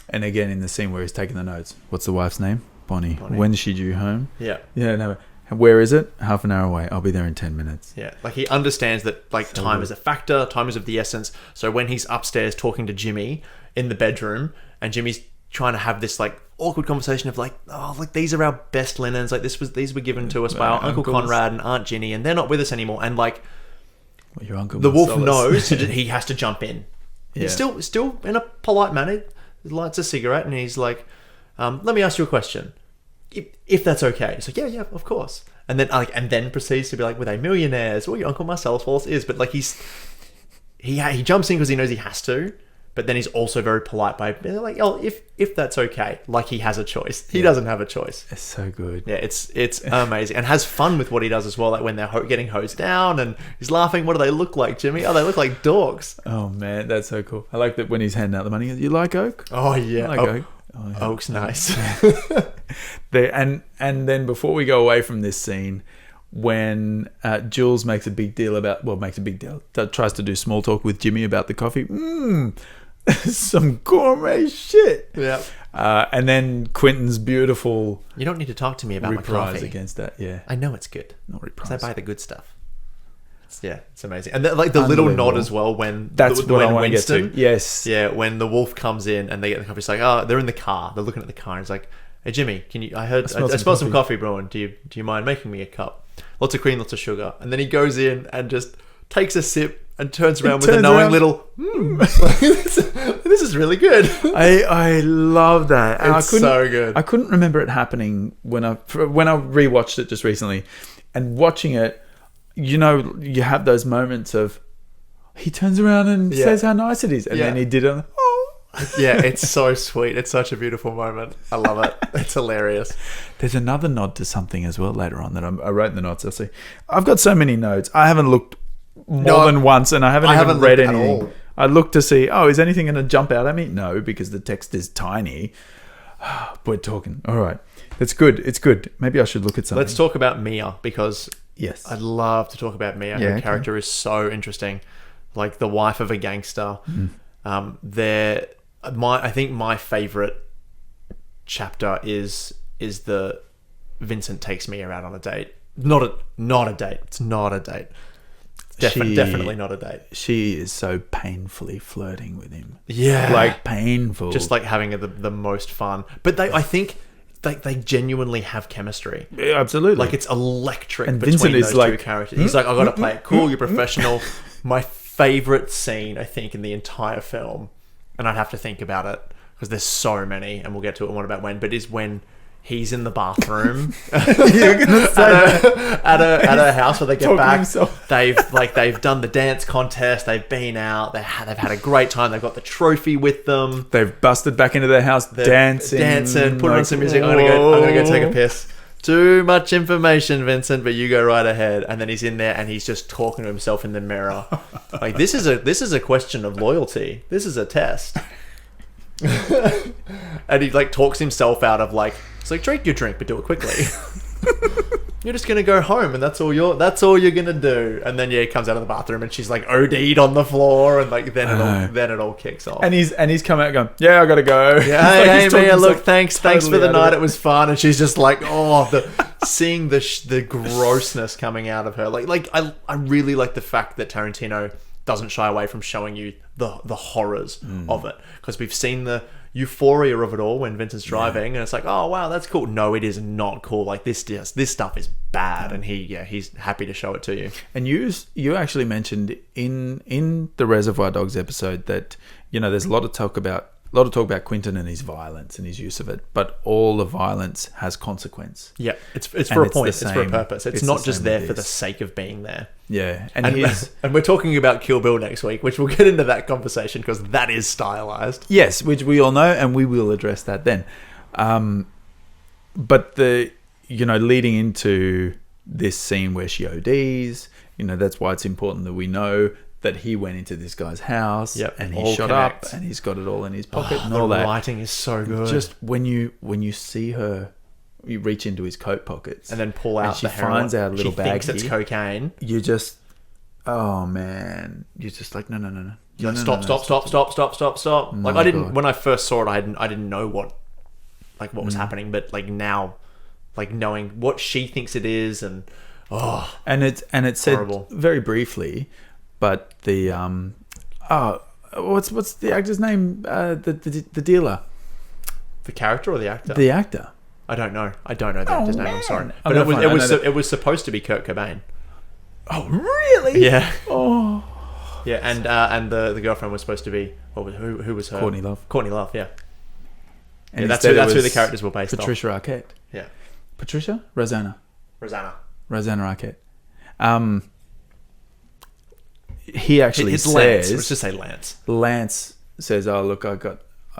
And again, in the scene where he's taking the notes, what's the wife's name? Bonnie. When's she due home? Yeah. Yeah, no. Where is it? Half an hour away. I'll be there in 10 minutes. Yeah. Like, he understands that, like, time is a factor. Time is of the essence. So when he's upstairs talking to Jimmy in the bedroom and Jimmy's trying to have this, like, awkward conversation of, like, oh, like, these are our best linens. Like, these were given to us by our Uncle Conrad and Aunt Ginny, and they're not with us anymore. And, like, your uncle the wolf knows he has to jump in. Yeah. He's still in a polite manner. He lights a cigarette and he's like, let me ask you a question. If that's okay. He's like, yeah, of course. And then proceeds to be like, were they millionaires? Well, your Uncle Marcellus Wallace is. But, like, he jumps in because he knows he has to. But then he's also very polite by being like, oh, if that's okay. Like, he has a choice. He doesn't have a choice. It's so good. Yeah, it's amazing. And has fun with what he does as well. Like, when they're getting hosed down and he's laughing, what do they look like, Jimmy? Oh, they look like dogs. Oh, man, that's so cool. I like that when he's handing out the money, he goes, you like oak? Oh, yeah. I like oak. Oh, yeah. Oak's nice. And then before we go away from this scene, when Jules tries to do small talk with Jimmy about the coffee. Some gourmet shit. Yeah. And then Quentin's beautiful. You don't need to talk to me about my coffee. Against that, yeah. I know it's good. Not reprise. Because I buy the good stuff. It's amazing. And the little nod as well when that's what I want to get Winston, to. Yes. Yeah, when the wolf comes in and they get the coffee, it's like, oh, they're in the car. They're looking at the car. And it's like, hey Jimmy, I smell some coffee brewing. Do you mind making me a cup? Lots of cream, lots of sugar. And then he goes in and just takes a sip and turns around with a knowing little, this is really good. I love that. It's so good. I couldn't remember it happening when I rewatched it just recently, and watching it, you know, you have those moments of he turns around and says how nice it is, and then he did it. Yeah, it's so sweet. It's such a beautiful moment. I love it. It's hilarious. There's another nod to something as well later on that I wrote in the notes. I'll see. I've got so many notes. I haven't looked more than once, and I haven't read anything. I looked to see, is anything going to jump out at me? No, because the text is tiny. We're talking. All right. It's good. It's good. Maybe I should look at something. Let's talk about Mia, because yes, I'd love to talk about Mia. Her character is so interesting. Like, the wife of a gangster. I think my favorite chapter is the Vincent takes Mia out on a date. Not a date. It's not a date. Definitely not a date. She is so painfully flirting with him. Yeah, like painful. Just like having the most fun. But I think they genuinely have chemistry. Yeah, absolutely. Like, it's electric and between Vincent those is like, two characters. He's like, I got to play it cool. You're professional. My favorite scene, I think, in the entire film, and I'd have to think about it because there's so many, and we'll get to it. What about when? But is when he's in the bathroom at a house where they get back. They've done the dance contest. They've been out. They've had a great time. They've got the trophy with them. They've busted back into their house, dancing, put on some music. I'm gonna go take a piss. Too much information, Vincent, but you go right ahead. And then he's in there and he's just talking to himself in the mirror. Like, this is a question of loyalty. This is a test. And he like talks himself out of like, it's like, drink your drink, but do it quickly. You're just gonna go home, and that's all you're gonna do. And then he comes out of the bathroom, and she's like OD'd on the floor, and like then it all kicks off. And he's come out going, yeah, I gotta go. Yeah, hey Mia, look, thanks for the night. It was fun. And she's just like, seeing the grossness coming out of her. Like I really like the fact that Tarantino doesn't shy away from showing you the horrors of it, because we've seen the euphoria of it all when Vincent's driving, and it's like, oh wow, that's cool. No, it is not cool. Like, this stuff is bad, and he's happy to show it to you. And you actually mentioned in the Reservoir Dogs episode that, you know, there's a lot of talk about lot of talk about Quentin and his violence and his use of it, but all the violence has consequence. Yeah, it's for a point. It's for a purpose. It's not just there for the this. sake of being there. Yeah, And we're talking about Kill Bill next week, which we'll get into that conversation because that is stylized. yes, which we all know, and we will address that then. But leading into this scene where she ODs, that's why it's important that we know that he went into this guy's house and he shot up and he's got it all in his pocket and all that. The writing is so good. Just when you see her, you reach into his coat pockets and then pull out and she the heroin. finds out a little she bag. Thinks it's cocaine. You just, oh man, you're just like no. Stop. My Like I didn't God. when I first saw it, I didn't know what was happening, but like now, like knowing what she thinks it is, and and it said horrible. very briefly, but the what's the actor's name? The dealer, the character or the actor. the actor. I don't know the actor's name. I'm sorry, I'm but gonna it was supposed to be Kurt Cobain. Oh really? Yeah, Oh, yeah, and the girlfriend was supposed to be who was her? Courtney Love. Courtney Love, yeah. And Yeah, that's instead who it the was characters were based Patricia Arquette. off. Yeah, Patricia? Rosanna Arquette. He actually it's Lance. says, Let's just say Lance. Lance says, "Oh look, I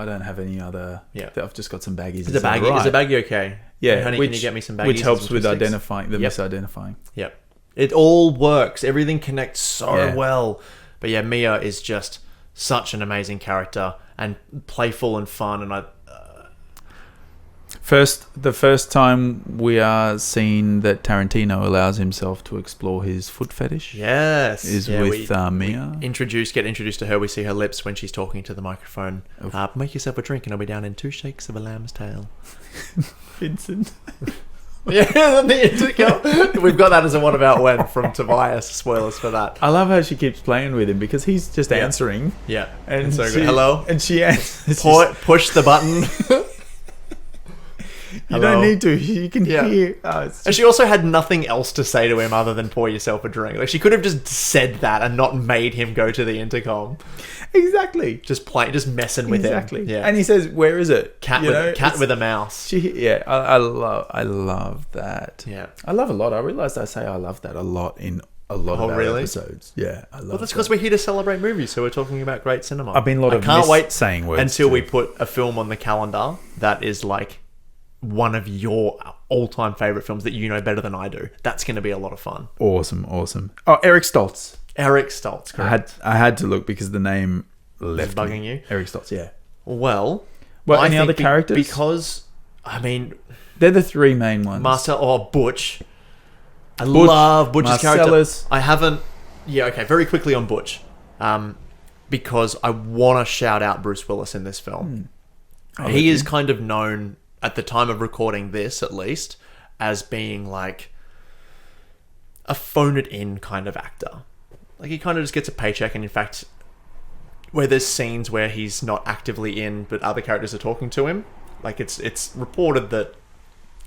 don't have any other. Yeah. I've just got some baggies. Is the baggie okay? Yeah, Hey, honey, can you get me some baggies? which and helps some with twistics? identifying the Yep. misidentifying. Yep. It all works. Everything connects so Yeah. well. But yeah, Mia is just such an amazing character and playful and fun. And The first time we are seeing that Tarantino allows himself to explore his foot fetish yes, is yeah, with Mia. get introduced to her. We see her lips when she's talking to the microphone. Make yourself a drink and I'll be down in 2 shakes of a lamb's tail. Vincent. Yeah, the intercom. We've got that as a what about when from Tobias. Spoilers for that. I love how she keeps playing with him because he's just answering. Yeah, And so she, good. Hello. And she answers. Push the button. You don't need to. You can Yeah. hear. Oh, it's And just, she also had nothing else to say to him other than pour yourself a drink. Like she could have just said that and not made him go to the intercom. exactly. Just messing with Exactly. him. Yeah. And he says, "Where is it?" cat You know, with cat it's- with a mouse. I love that. Yeah. I love a lot. I realized I say I love that a lot in a lot of our really? episodes. Yeah, I love. Well, that's because we're here to celebrate movies, so we're talking about great cinema. I've been a lot of can't wait saying words until too. we put a film on the calendar that is like one of your all-time favorite films that you know better than I do. That's going to be a lot of fun. Awesome. Oh, Eric Stoltz. Eric Stoltz, correct? I had to look because the name left bugging me. you? Eric Stoltz. Yeah. Well, Any think other characters? Because I mean, They're the 3 main ones. Marcel or Butch. I love Butch's Marcellus. character. I haven't. Yeah, okay. Very quickly on Butch, because I want to shout out Bruce Willis in this film. He is kind of known at the time of recording this, at least, as being like a phone it in kind of actor. Like he kind of just gets a paycheck, and in fact, where there's scenes where he's not actively in, but other characters are talking to him. Like it's reported that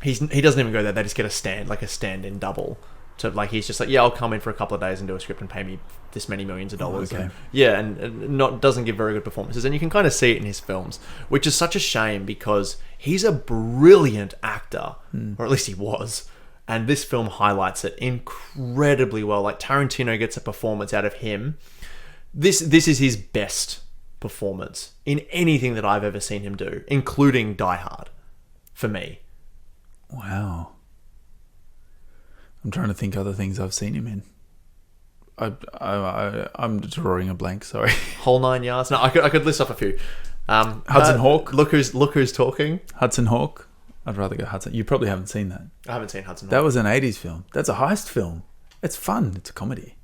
he doesn't even go there. They just get a stand-in double. So like he's just like, yeah, I'll come in for a couple of days and do a script and pay me this many millions of dollars. okay. And, yeah, and doesn't give very good performances, and you can kind of see it in his films, which is such a shame because he's a brilliant actor, or at least he was. And this film highlights it incredibly well. Like Tarantino gets a performance out of him. This is his best performance in anything that I've ever seen him do, including Die Hard, for me. Wow. I'm trying to think other things I've seen him in. I'm drawing a blank. Sorry. Whole 9 yards. No, I could list off a few. Hudson Hawk. Look who's talking. Hudson Hawk. I'd rather go Hudson. You probably haven't seen that. I haven't seen Hudson Hawk. That was an 80s film. That's a heist film. It's fun. It's a comedy,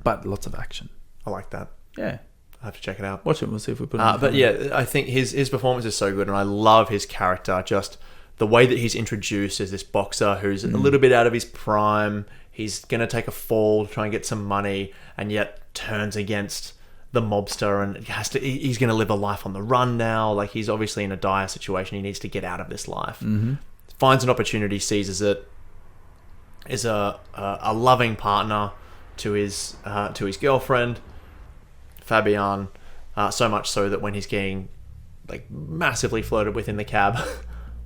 but lots of action. I like that. Yeah. I have to check it out. Watch it. We'll see if we put it on. But yeah, I think his performance is so good, and I love his character. Just the way that he's introduced as this boxer who's a little bit out of his prime. He's gonna take a fall to try and get some money, and yet turns against the mobster, and he's gonna live a life on the run now. Like he's obviously in a dire situation. He needs to get out of this life. Finds an opportunity, seizes it. Is a loving partner to his girlfriend, Fabian. So much so that when he's getting like massively flirted with in the cab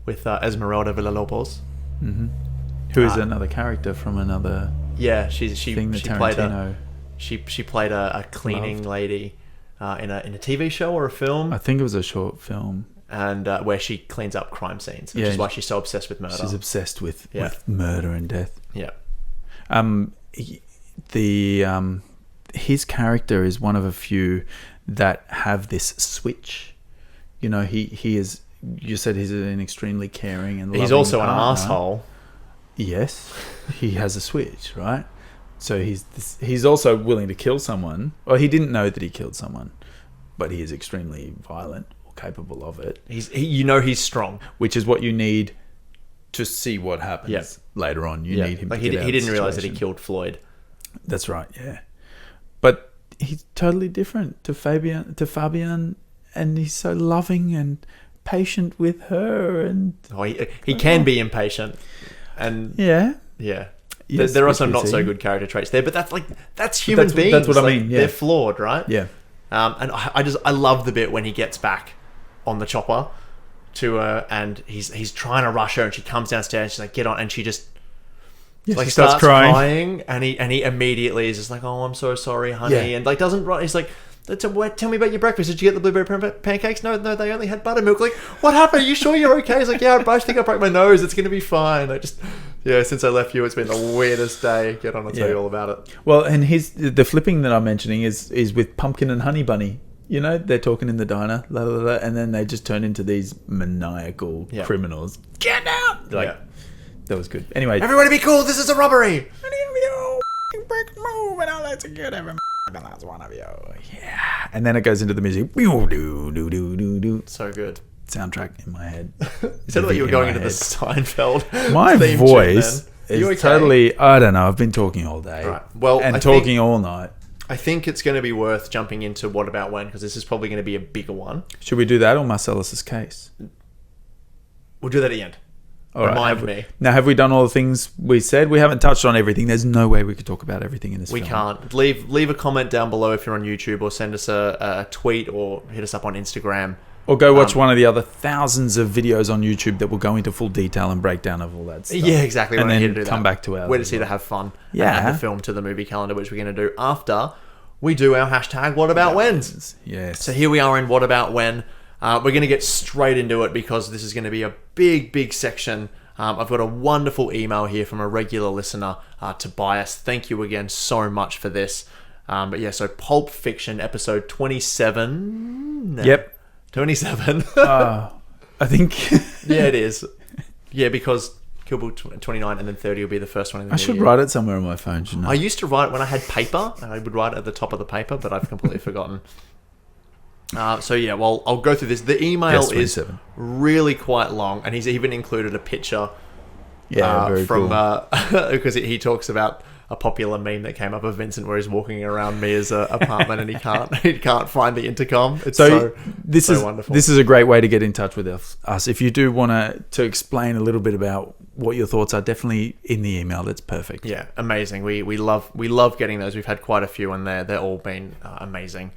with Esmeralda Villalobos. Who is another character from another Yeah, she thing that played Tarantino. she played a cleaning lady in a TV show or a film, I think it was a short film. and where she cleans up crime scenes, which Yeah, is why she's so obsessed with murder. She's obsessed with Yeah. murder and death. Yeah, His character is one of a few that have this switch. You know, he is. You said he's an extremely caring and he's loving also an partner. asshole. Yes, he has a switch, right? So he's also willing to kill someone. Well, he didn't know that he killed someone, but he is extremely violent or capable of it. He's strong. Which is what you need to see what happens Yeah. later on. You Yeah, need him. like to he get out of didn't the realize that he situation. killed Floyd. That's right. Yeah, but he's totally different to Fabian, and he's so loving and patient with her, and Oh, he can be impatient, and yeah. Yes, there are some which not we so see. good character traits there, but that's human That's- beings. that's what I Like, mean, yeah. They're flawed, right? Yeah. And I love the bit when he gets back on the chopper to her, and he's trying to rush her, and she comes downstairs. She's like, "Get on," and she just like she starts starts crying. and he immediately is just like, "Oh, I'm so sorry, honey," Yeah. and like doesn't run. He's like, "Tell me about your breakfast. Did you get the blueberry pancakes?" No, they only had buttermilk. Like, what happened? Are you sure you're okay? He's like, "Yeah, I think I broke my nose. It's gonna be fine." Since I left you, it's been the weirdest day. Get on, I'll tell you all about it. Well, and the flipping that I'm mentioning is with Pumpkin and Honey Bunny. You know, they're talking in the diner, la, la, la, and then they just turn into these maniacal criminals. Get out! Like, that was good. Anyway, Everybody be cool. This is a robbery. move and I'll execute every last one of you. Yeah. And then it goes into the music. Do-do-do-do-do-do. So good. Soundtrack in my head. You sounded like you were going into the Seinfeld. My theme tune voice then. Are you is okay? totally... I don't know. I've been talking all day. Right. Well, and I talking think- all night. I think it's going to be worth jumping into What About When, because this is probably going to be a bigger one. Should we do that or Marcellus's case? We'll do that at the end. All right, Remind me. Now, have we done all the things we said? We haven't touched on everything. There's no way we could talk about everything in this We film. can't. Leave a comment down below if you're on YouTube, or send us a tweet, or hit us up on Instagram. Or go watch one of the other thousands of videos on YouTube that will go into full detail and breakdown of all that stuff. Yeah, exactly. And We're not then here to do come that. back to ours. We're just here to have fun. Yeah. And add the film to the movie calendar, which we're going to do after we do our hashtag What About Whens. Yes. So here we are in What About When. We're going to get straight into it because this is going to be a big section. I've got a wonderful email here from a regular listener, Tobias. Thank you again so much for this. So Pulp Fiction, episode 27. No, Yep. 27. I think Yeah, it is. Yeah, because Kill Bill 29 and then 30 will be the first one in the I new should year. write it somewhere on my phone, shouldn't I? I used to write it when I had paper, and I would write it at the top of the paper, but I've completely forgotten. I'll go through this. The email Yes, is 27. really quite long, and he's even included a picture very from cool. because he talks about a popular meme that came up of Vincent where he's walking around Mia's apartment and he can't find the intercom. It's so this is wonderful. This is a great way to get in touch with us. If you do want to explain a little bit about what your thoughts are, definitely in the email. That's perfect. Yeah, amazing. We love getting those. We've had quite a few in there. They're all been amazing.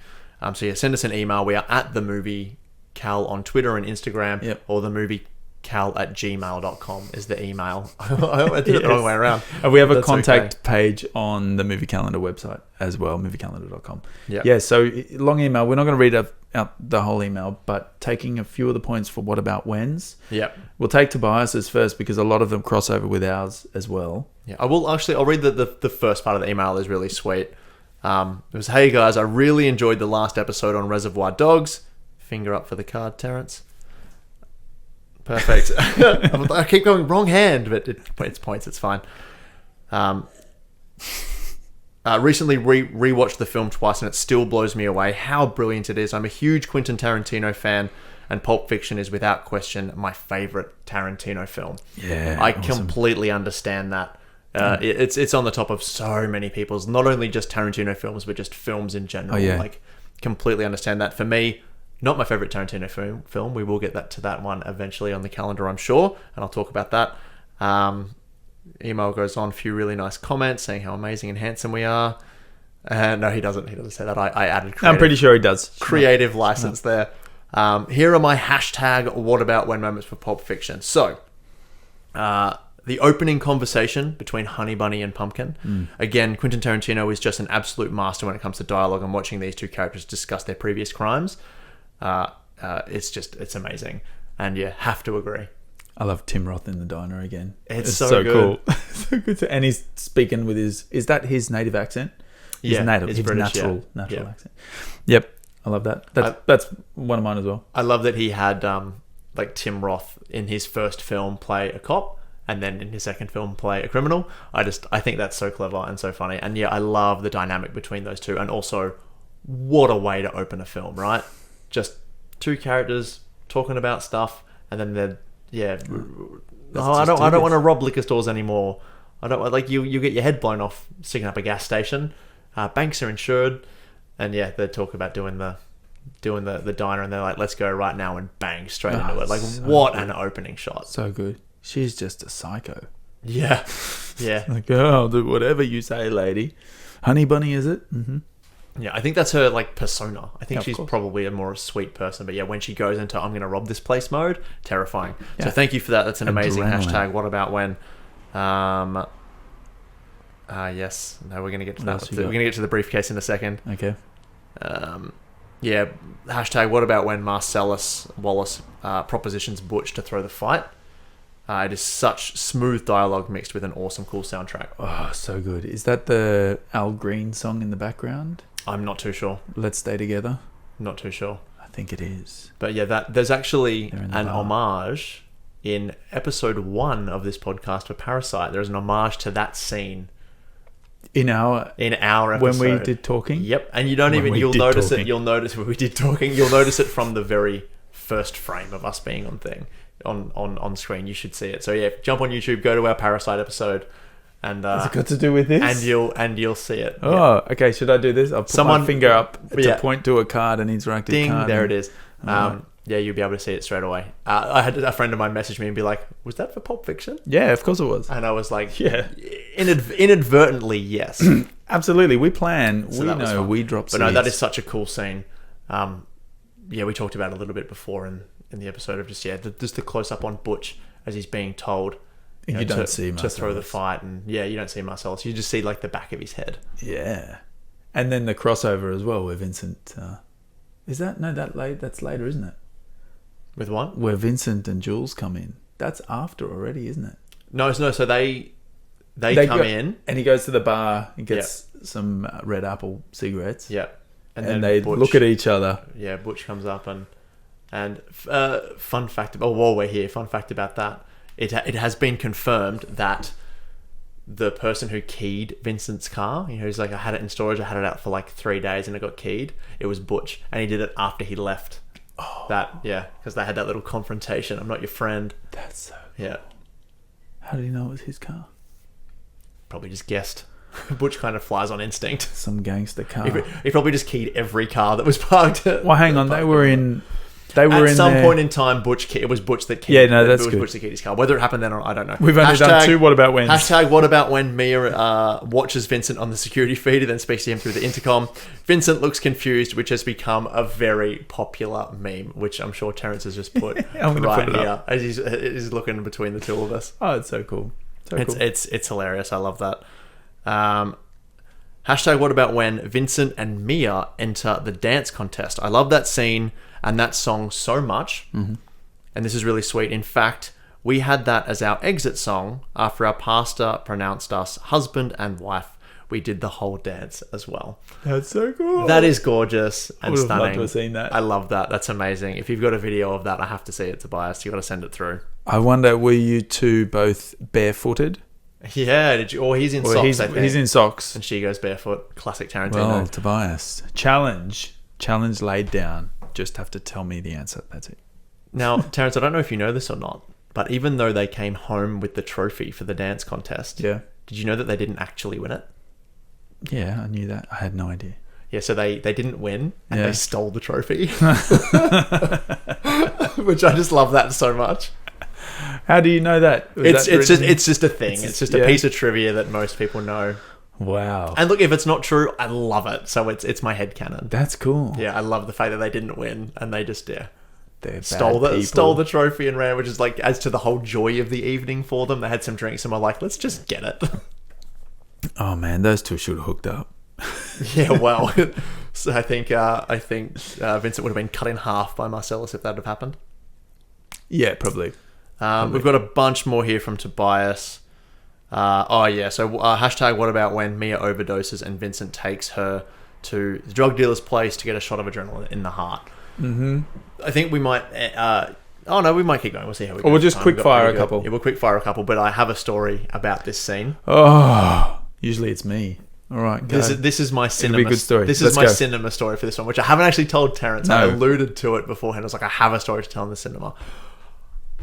Send us an email. We are at the movie Cal on Twitter and Instagram, Yep. or the movie cal@gmail.com is the email. I did it the wrong way around. And we have a That's contact okay. page on the movie calendar website as well, moviecalendar.com. Yep. Yeah, so long email. We're not going to read out the whole email, but taking a few of the points for What About Whens. Yep. We'll take Tobias's first because a lot of them cross over with ours as well. Yeah, I'll read the first part of the email. Is really sweet. It was, "Hey guys, I really enjoyed the last episode on Reservoir Dogs." Finger up for the card, Terrence. Perfect. I keep going wrong hand, but it's points. It's fine. Recently rewatched the film twice, and it still blows me away how brilliant it is. I'm a huge Quentin Tarantino fan, and Pulp Fiction is without question my favorite Tarantino film. Yeah, I awesome. completely understand that. It's on the top of so many people's, not only just Tarantino films, but just films in general. Oh, yeah. Like, completely understand that. For me, not my favorite Tarantino film. We will get to that one eventually on the calendar, I'm sure, and I'll talk about that. Email goes on, a few really nice comments saying how amazing and handsome we are. No, he doesn't say that. I added creative, I'm pretty sure he does. creative license there. Here are my hashtag what about when moments for Pulp Fiction. So, the opening conversation between Honey Bunny and Pumpkin. Again, Quentin Tarantino is just an absolute master when it comes to dialogue, and watching these two characters discuss their previous crimes. It's amazing. And yeah, have to agree. I love Tim Roth in the diner again. It's so good. Cool. So good. And he's speaking with is that his native accent? His native, his British, natural accent. Yep. I love that. That's one of mine as well. I love that he had like Tim Roth in his first film play a cop, and then in his second film play a criminal. I think that's so clever and so funny. And yeah, I love the dynamic between those two. And also, what a way to open a film, right? Just two characters talking about stuff, and then they're I don't want to rob liquor stores anymore. I don't like you get your head blown off sticking up a gas station. Banks are insured, and yeah, they talk about doing the diner, and they're like, let's go right now, and bang, straight into it. Like, so what good. An opening shot. So good. She's just a psycho. Yeah. Yeah. Like, oh, I'll do whatever you say, lady. Honey Bunny, is it? Mm-hmm. Yeah, I think that's her, like, persona. I think she's probably a more sweet person. But yeah, when she goes into I'm going to rob this place mode, terrifying. Yeah. So thank you for that. That's an amazing hashtag. What about when? Yes. No, we're going to get to that. We're going to get to the briefcase in a second. Okay. Yeah, hashtag what about when Marcellus Wallace propositions Butch to throw the fight? It is such smooth dialogue mixed with an awesome, cool soundtrack. Oh, so good. Is that the Al Green song in the background? I'm not too sure. Let's Stay Together? Not too sure. I think it is. But yeah, there's actually an homage in episode 1 of this podcast for Parasite. There's an homage to that scene. In our episode. When we did talking? Yep. And you'll notice when we did talking, you'll notice it from the very first frame of us being on screen. You should see it. So yeah, jump on YouTube, go to our Parasite episode, and has it got to do with this? And you'll see it. Oh, yeah. Okay. Should I do this? I'll put my finger up to point to a card, an interactive card. There it is. Yeah, you'll be able to see it straight away. I had a friend of mine message me and be like, "Was that for Pulp Fiction?" Yeah, of course it was. And I was like, "Yeah, inadvertently, yes, absolutely." We plan. So we know. We drop. But no, that is such a cool scene. Yeah, we talked about it a little bit before in the episode of just the close up on Butch as he's being told you don't see Marcellus. To throw the fight, and yeah, you don't see Marcellus. You just see like the back of his head. Yeah, and then the crossover as well where Vincent. Is that late? That's later, isn't it? With what? Where Vincent and Jules come in. That's after already, isn't it? No. So they come in, and he goes to the bar and gets some Red Apple cigarettes. Yeah, and then they look at each other. Yeah, Butch comes up and fun fact. Oh, while we're here, fun fact about that. It has been confirmed that the person who keyed Vincent's car, he's like, I had it in storage. I had it out for like 3 days, and it got keyed. It was Butch, and he did it after he left. Oh. Because they had that little confrontation. I'm not your friend. That's so cool. Yeah. How did he know it was his car? Probably just guessed. Butch kind of flies on instinct. Some gangster car. He probably just keyed every car that was parked. Well, hang on. They were in at some point in time, it was Butch that keyed. Yeah, no, that's good. Butch that keyed his car. Whether it happened then or I don't know. We've only done 2 what about when. Hashtag what about when Mia watches Vincent on the security feed and then speaks to him through the intercom. Vincent looks confused, which has become a very popular meme, which I'm sure Terrence has just put right here as he's looking between the two of us. Oh, it's so cool. It's hilarious. I love that. Hashtag what about when Vincent and Mia enter the dance contest. I love that scene and that song so much. Mm-hmm. And this is really sweet. In fact, we had that as our exit song after our pastor pronounced us husband and wife. We did the whole dance as well. That's so cool. That is gorgeous and stunning. I would have loved to have seen that. I love that. That's amazing. If you've got a video of that, I have to see it, Tobias. You've got to send it through. I wonder, were you two both barefooted? Yeah, did you? Or he's in socks, I think. He's in socks. And she goes barefoot. Classic Tarantino. Well, Tobias. Challenge laid down. Just have to tell me the answer. That's it. Now, Terrence, I don't know if you know this or not, but even though they came home with the trophy for the dance contest, did you know that they didn't actually win it? Yeah, I knew that. I had no idea. Yeah, so they didn't win, and they stole the trophy. Which I just love that so much. How do you know that? It's just a thing. It's just a piece of trivia that most people know. Wow. And look, if it's not true, I love it. So it's my headcanon. That's cool. Yeah, I love the fact that they didn't win and they just They're stole bad people. the trophy and ran, which is like as to the whole joy of the evening for them. They had some drinks and were like, let's just get it. Oh man, those two should have hooked up. Yeah, well, so I think Vincent would have been cut in half by Marcellus if that had happened. Yeah, probably. We've got a bunch more here from Tobias. So hashtag what about when Mia overdoses and Vincent takes her to the drug dealer's place to get a shot of adrenaline in the heart. Mm-hmm. I think we might... we might keep going. We'll see how we go. Or we'll just quick fire a couple. Yeah, we'll quick fire a couple, but I have a story about this scene. Oh, usually it's me. All right, go. This is my cinema. It'll be a good story. This is my cinema story for this one, which I haven't actually told Terrence. No. I alluded to it beforehand. I was like, I have a story to tell in the cinema.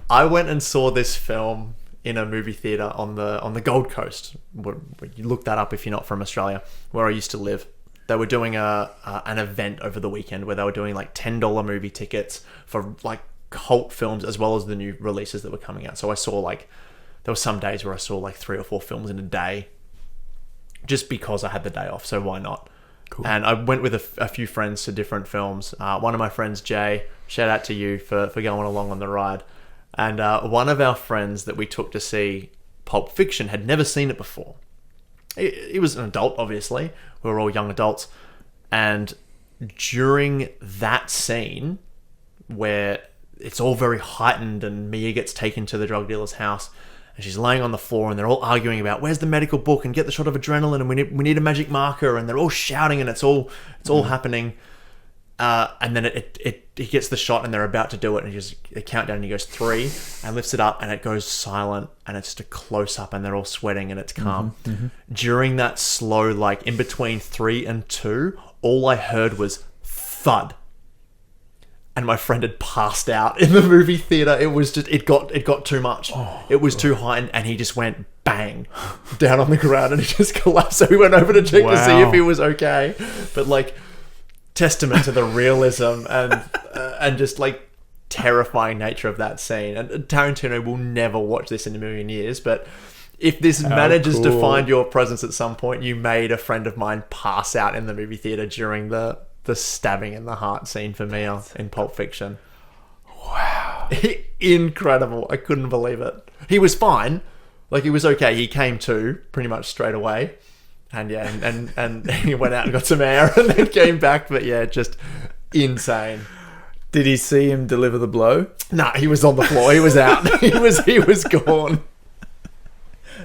I went and saw this film in a movie theater on the Gold Coast. You look that up if you're not from Australia, where I used to live. They were doing an event over the weekend where they were doing like $10 movie tickets for like cult films as well as the new releases that were coming out. So I saw there were some days where I saw like 3 or 4 films in a day just because I had the day off. So why not? Cool. And I went with a few friends to different films. One of my friends, Jay, shout out to you for going along on the ride. And one of our friends that we took to see Pulp Fiction had never seen it before. He was an adult, obviously. We were all young adults. And during that scene where it's all very heightened and Mia gets taken to the drug dealer's house and she's laying on the floor and they're all arguing about where's the medical book and get the shot of adrenaline and we need a magic marker and they're all shouting and it's all happening. And then he gets the shot and they're about to do it and he just a countdown and he goes 3 and lifts it up and it goes silent and it's just a close up and they're all sweating and it's calm. Mm-hmm. During that slow, like in between 3 and 2, all I heard was thud. And my friend had passed out in the movie theater. It was just it got too much. It was too high and he just went bang down on the ground and he just collapsed. So we went over to check to see if he was okay. But like testament to the realism and just like terrifying nature of that scene. And Tarantino will never watch this in a million years, but if this manages to find your presence at some point, you made a friend of mine pass out in the movie theater during the stabbing in the heart scene for me in Pulp Fiction. Wow. Incredible. I couldn't believe it. He was fine. Like, he was okay. He came to pretty much straight away. And yeah, and he went out and got some air and then came back. But yeah, just insane. Did he see him deliver the blow? Nah, he was on the floor. He was out. he was gone.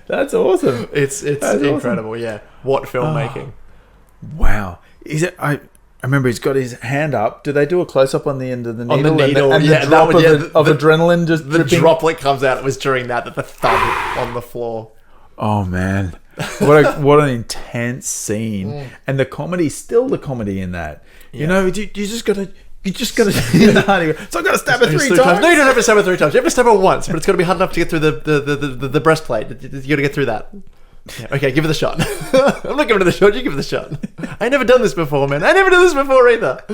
That's awesome. It's incredible. Awesome. Yeah. What filmmaking. Wow. Is it? I remember he's got his hand up. Do they do a close up on the end of the needle? On the needle, and the drop of adrenaline just the dripping? droplet comes out. It was during that the thud on the floor. Oh man. What an intense scene. And the comedy, still the comedy in that. Yeah. You know, you just gotta so I've got to stab her 3 times. No, you don't have to stab her 3 times. You have to stab her once, but it's got to be hard enough to get through the breastplate. You got to get through that. Yeah, okay, give it a shot. I'm not giving it the shot. You give it the shot. I ain't never done this before, man. I never done this before either.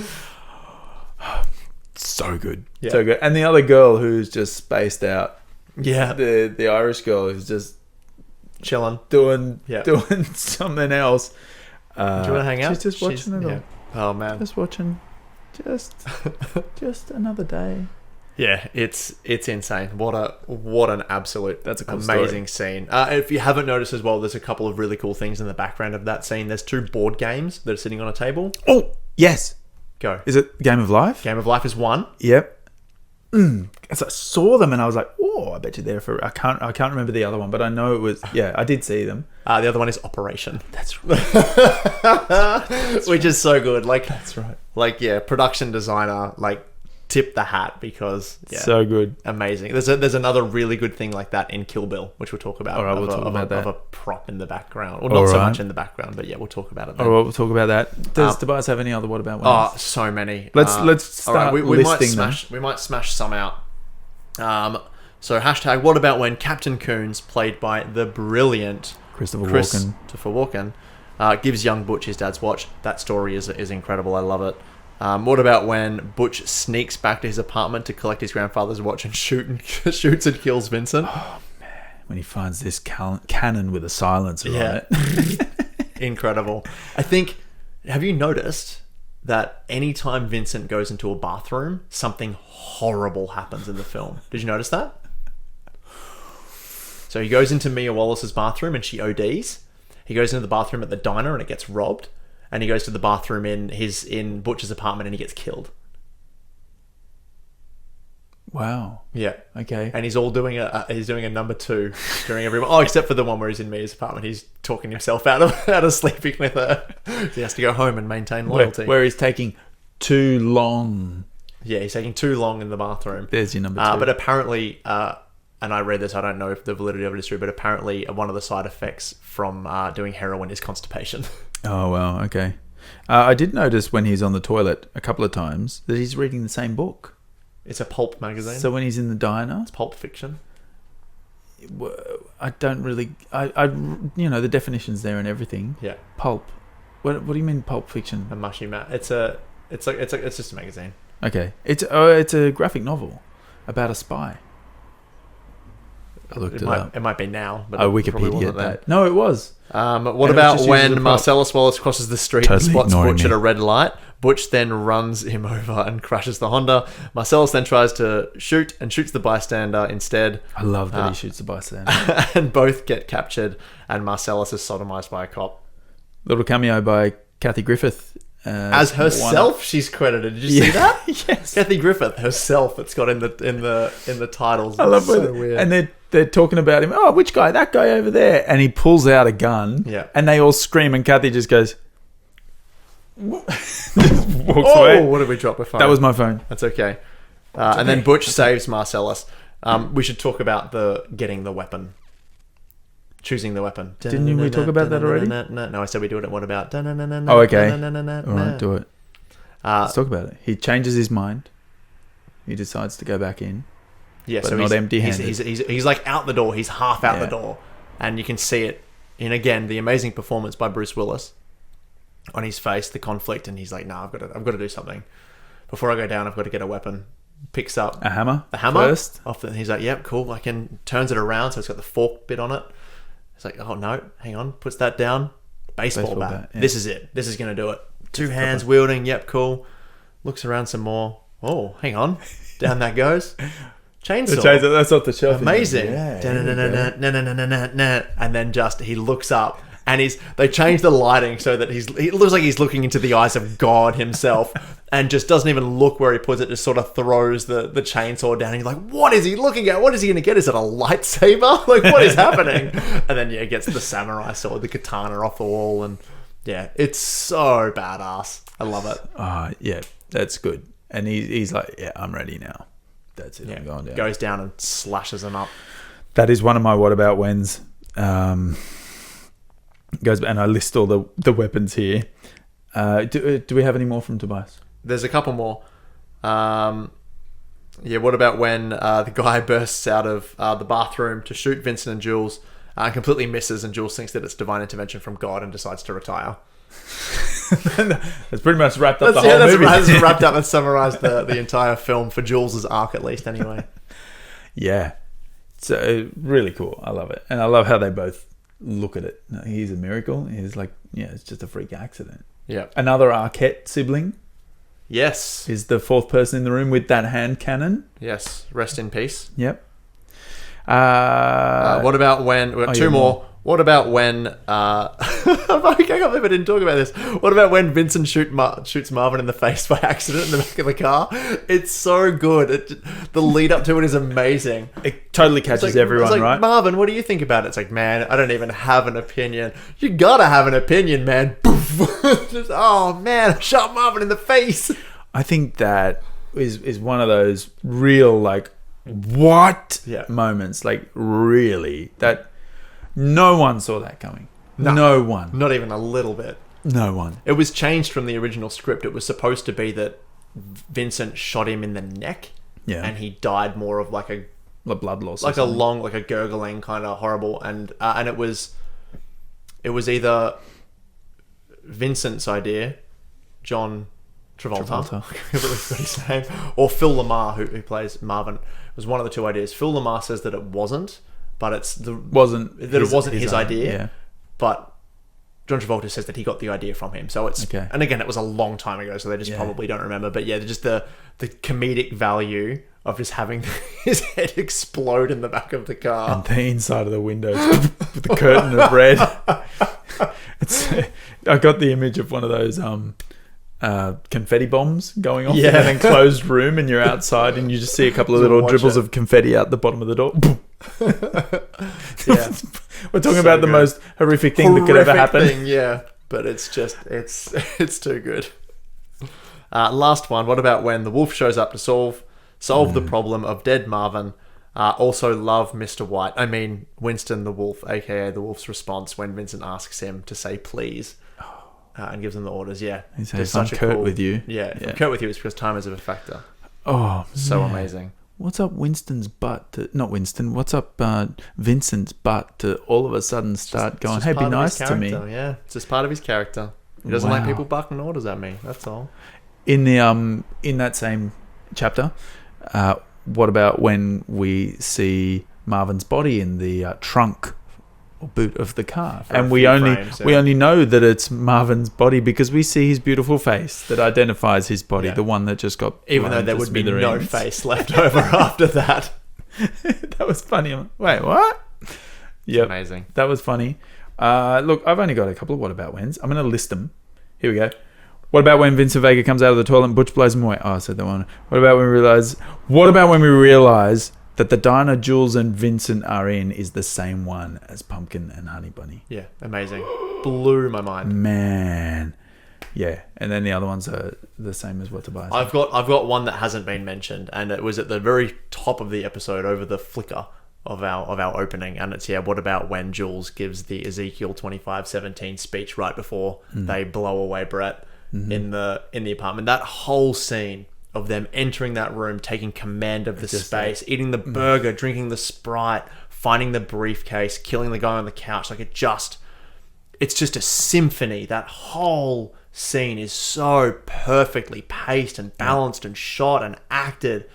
So good, so good. And the other girl who's just spaced out. Yeah, the Irish girl who's just chilling, doing something else. Do you want to hang out? She's just watching it all. Yeah. Oh man, just watching. Just another day. Yeah, it's insane. What an absolute that's a cool amazing scene. If you haven't noticed as well, there's a couple of really cool things in the background of that scene. There's 2 board games that are sitting on a table. Oh yes, go. Is it Game of Life? Game of Life is one. Yep. As I saw them and I was like, oh, I bet you they're for. I can't remember the other one, but I know it was. Yeah, I did see them. The other one is Operation. That's right. Which is so good. Like that's right. Like yeah, production designer like tip the hat because so good, amazing. There's another really good thing like that in Kill Bill, which we'll talk about. All right, we'll talk about that. Of a prop in the background, or not so much in the background, but yeah, we'll talk about it. Then. All right, we'll talk about that. Does Tobias have any other what about ones? Oh, so many. Let's start listing them. We might smash some out. So hashtag what about when Captain Coons, played by the brilliant Christopher Walken, gives young Butch his dad's watch. That story is incredible. I love it. What about when Butch sneaks back to his apartment to collect his grandfather's watch and shoots and kills Vincent? Oh man, when he finds this cannon with a silencer on it. Incredible. I think. Have you noticed that anytime Vincent goes into a bathroom, something horrible happens in the film. Did you notice that? So he goes into Mia Wallace's bathroom and she ODs. He goes into the bathroom at the diner and it gets robbed. And he goes to the bathroom in Butch's apartment and he gets killed. Wow. Yeah. Okay. And he's doing a number 2 during every. Oh, except for the one where he's in Mia's apartment. He's talking himself out of sleeping with her. So he has to go home and maintain loyalty. Where he's taking too long. Yeah, he's taking too long in the bathroom. There's your number 2. But apparently, and I read this, I don't know if the validity of it is true, but apparently one of the side effects from doing heroin is constipation. Oh, wow. Okay. I did notice when he's on the toilet a couple of times that he's reading the same book. It's a pulp magazine. So when he's in the diner, it's Pulp Fiction. I don't really, I the definitions there and everything. Yeah. Pulp. What do you mean Pulp Fiction? A mushy mat. It's just a magazine. Okay. It's a graphic novel about a spy. I looked it up. It might be now, but Wikipedia that. No, it was. What about when Marcellus Wallace crosses the street and spots Butch at a red light? Butch then runs him over and crashes the Honda. Marcellus then tries to shoot and shoots the bystander instead. I love that he shoots the bystander. And both get captured, and Marcellus is sodomized by a cop. Little cameo by Kathy Griffith. As herself, she's credited. Did you see that? Yes. Kathy Griffith herself. It's got in the titles. I love it. So weird. And they're talking about him. Oh, which guy? That guy over there. And he pulls out a gun. Yeah. And they all scream, and Kathy just goes. Just walks Oh, away. what did we drop a phone? That was my phone. That's okay. And then Butch saves Marcellus. We should talk about getting the weapon. Choosing the weapon. Didn't we talk about that already? No, I said we do it. What about? Oh, okay. All right, do it. Let's talk about it. He changes his mind. He decides to go back in. Yeah, but so not empty-handed. He's like out the door. He's half out the door, and you can see it in again the amazing performance by Bruce Willis on his face, the conflict, and he's like, "No, I've got to do something before I go down. I've got to get a weapon." Picks up a hammer. The hammer first. He's like, "Yep, cool." Turns it around so it's got the fork bit on it. It's like, "Oh no, hang on." Puts that down. Baseball bat. Yeah. This is it. This is gonna do it. 2 hands wielding. Yep, cool. Looks around some more. Oh, hang on. Down that goes. Chainsaw. That's off the shelf. Amazing. And then he looks up and they change the lighting so that he looks like he's looking into the eyes of God himself and just doesn't even look where he puts it, just sort of throws the chainsaw down. And you're like, what is he looking at? What is he going to get? Is it a lightsaber? Like, what is happening? And then, gets the samurai sword, the katana off the wall. And it's so badass. I love it. Yeah, that's good. And he's like, yeah, I'm ready now. That's it. I'm going down. Goes down and slashes him up. That is one of my what about whens. Goes and I list all the weapons here. Do we have any more from Tobias? There's a couple more. What about when the guy bursts out of the bathroom to shoot Vincent and Jules, completely misses, and Jules thinks that it's divine intervention from God and decides to retire. That's pretty much wrapped up the whole movie. That's wrapped up and summarized the entire film for Jules' arc, at least, anyway. Yeah. So really cool. I love it. And I love how they both look at it. He's a miracle. He's like, it's just a freak accident. Yeah. Another Arquette sibling. Yes. Is the fourth person in the room with that hand cannon. Yes. Rest in peace. Yep. What about when... We've got two more. What about when... I can't believe I didn't talk about this. What about when Vincent shoots Marvin in the face by accident in the back of the car? It's so good. The lead up to it is amazing. It totally catches everyone, right? Marvin, what do you think about it? It's like, man, I don't even have an opinion. You gotta have an opinion, man. Poof. Just, oh, man, I shot Marvin in the face. I think that is one of those real, what moments. Really. That... No one saw that coming. No one. Not even a little bit. No one. It was changed from the original script. It was supposed to be that Vincent shot him in the neck. Yeah. And he died more of a blood loss. Like a long, a gurgling kind of horrible. And it was either Vincent's idea, John Travolta. What he's saying, or Phil Lamar, who plays Marvin. It was one of the two ideas. Phil Lamar says that it wasn't. But it wasn't his idea. Yeah. But John Travolta says that he got the idea from him. So it's Okay. and again, it was a long time ago, so they just probably don't remember. But yeah, just the comedic value of just having his head explode in the back of the car. And the inside of the window with the curtain of red. I got the image of one of those confetti bombs going off in an enclosed room, and you're outside and you just see a couple of little dribbles of confetti out the bottom of the door. Yeah. We're talking about the most horrific thing that could ever happen. Yeah, but it's just it's too good. Last one. What about when the wolf shows up to solve the problem of dead Marvin? Also love Mr. White. I mean Winston the wolf, aka the wolf's response when Vincent asks him to say please. And gives them the orders. Yeah, he says, "I'm curt with you." Yeah, if I'm curt with you, it's because time is a factor. Oh, so amazing. What's up Winston's butt? Not Winston. What's up Vincent's butt to all of a sudden start going, "Hey, be nice to me." Yeah, it's just part of his character. He doesn't like people barking orders at me. That's all. In the in that same chapter, what about when we see Marvin's body in the trunk or boot of the car, and we only know that it's Marvin's body because we see his beautiful face that identifies his body, the one that just got even though there would be no face left over after that. That was funny. I'm like, wait, what? Yeah, amazing. That was funny. Look, I've only got a couple of what about whens. I'm going to list them. Here we go. What about when Vincent Vega comes out of the toilet and Butch blows him away? Oh, I said that one. What about when we realize that the diner Jules and Vincent are in is the same one as Pumpkin and Honey Bunny? Yeah, amazing. Blew my mind. Man. Yeah, and then the other ones are the same as what Tobias. I've got one that hasn't been mentioned, and it was at the very top of the episode over the flicker of our opening, and it's what about when Jules gives the Ezekiel 25:17 speech right before they blow away Brett in the apartment. That whole scene of them entering that room, taking command of the space, eating the burger, drinking the Sprite, finding the briefcase, killing the guy on the couch. Like it's just a symphony. That whole scene is so perfectly paced and balanced and shot and acted.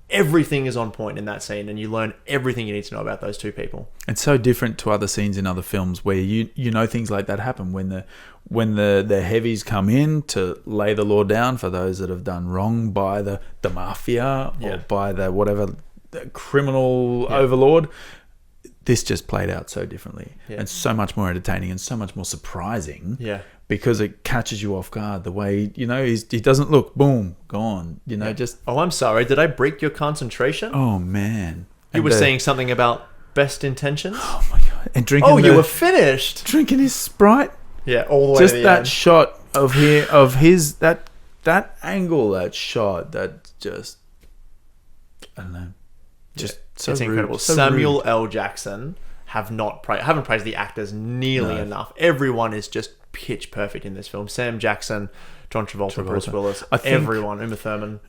Everything is on point in that scene, and you learn everything you need to know about those two people. It's so different to other scenes in other films where you know things like that happen when the heavies come in to lay the law down for those that have done wrong by the mafia or by the whatever the criminal overlord. This just played out so differently and so much more entertaining and so much more surprising. Yeah. Because it catches you off guard. The way, he doesn't look, boom, gone. Just... Oh, I'm sorry. Did I break your concentration? Oh, man. You were saying something about best intentions? Oh, my God. And drinking you were finished. Drinking his Sprite. Yeah, all the way just to the that end. shot of his that angle, that shot, that just, I don't know. Just so it's rude, incredible. so Samuel rude. L. Jackson haven't praised the actors nearly enough. Everyone is just pitch perfect in this film. Sam Jackson, John Travolta. Bruce Willis, everyone, Uma Thurman.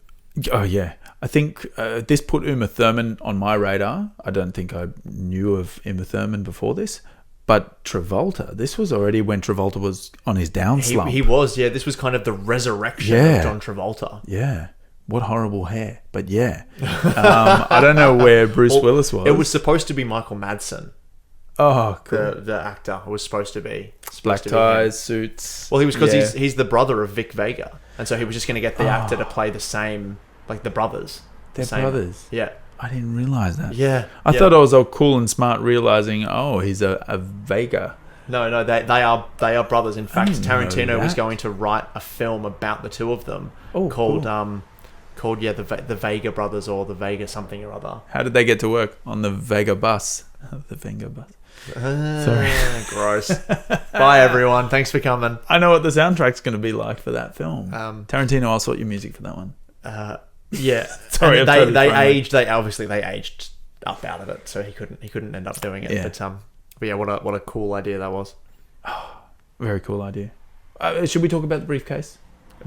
Oh yeah, I think this put Uma Thurman on my radar. I don't think I knew of Uma Thurman before this, but Travolta. This was already when Travolta was on his down slump. He was, yeah. This was kind of the resurrection of John Travolta. Yeah. What horrible hair, but yeah. I don't know where Bruce Willis was. It was supposed to be Michael Madsen. Oh, cool. The actor was supposed to be black ties, suits. Well, he was because he's the brother of Vic Vega, and so he was just going to get the actor to play the same, like the brothers. They're brothers. Yeah, I didn't realize that. Yeah, I thought I was all cool and smart, realizing he's a Vega. No, they are brothers. In fact, Tarantino was going to write a film about the two of them called the Vega Brothers or the Vega something or other. How did they get to work on the Vega bus? The Vega bus. Sorry. Gross. Bye everyone. Thanks for coming. I know what the soundtrack's going to be like for that film. Tarantino, I'll sort your music for that one. Yeah. Sorry, they aged up out of it, so he couldn't end up doing it. Yeah. But yeah, what a cool idea that was. Very cool idea. Should we talk about the briefcase?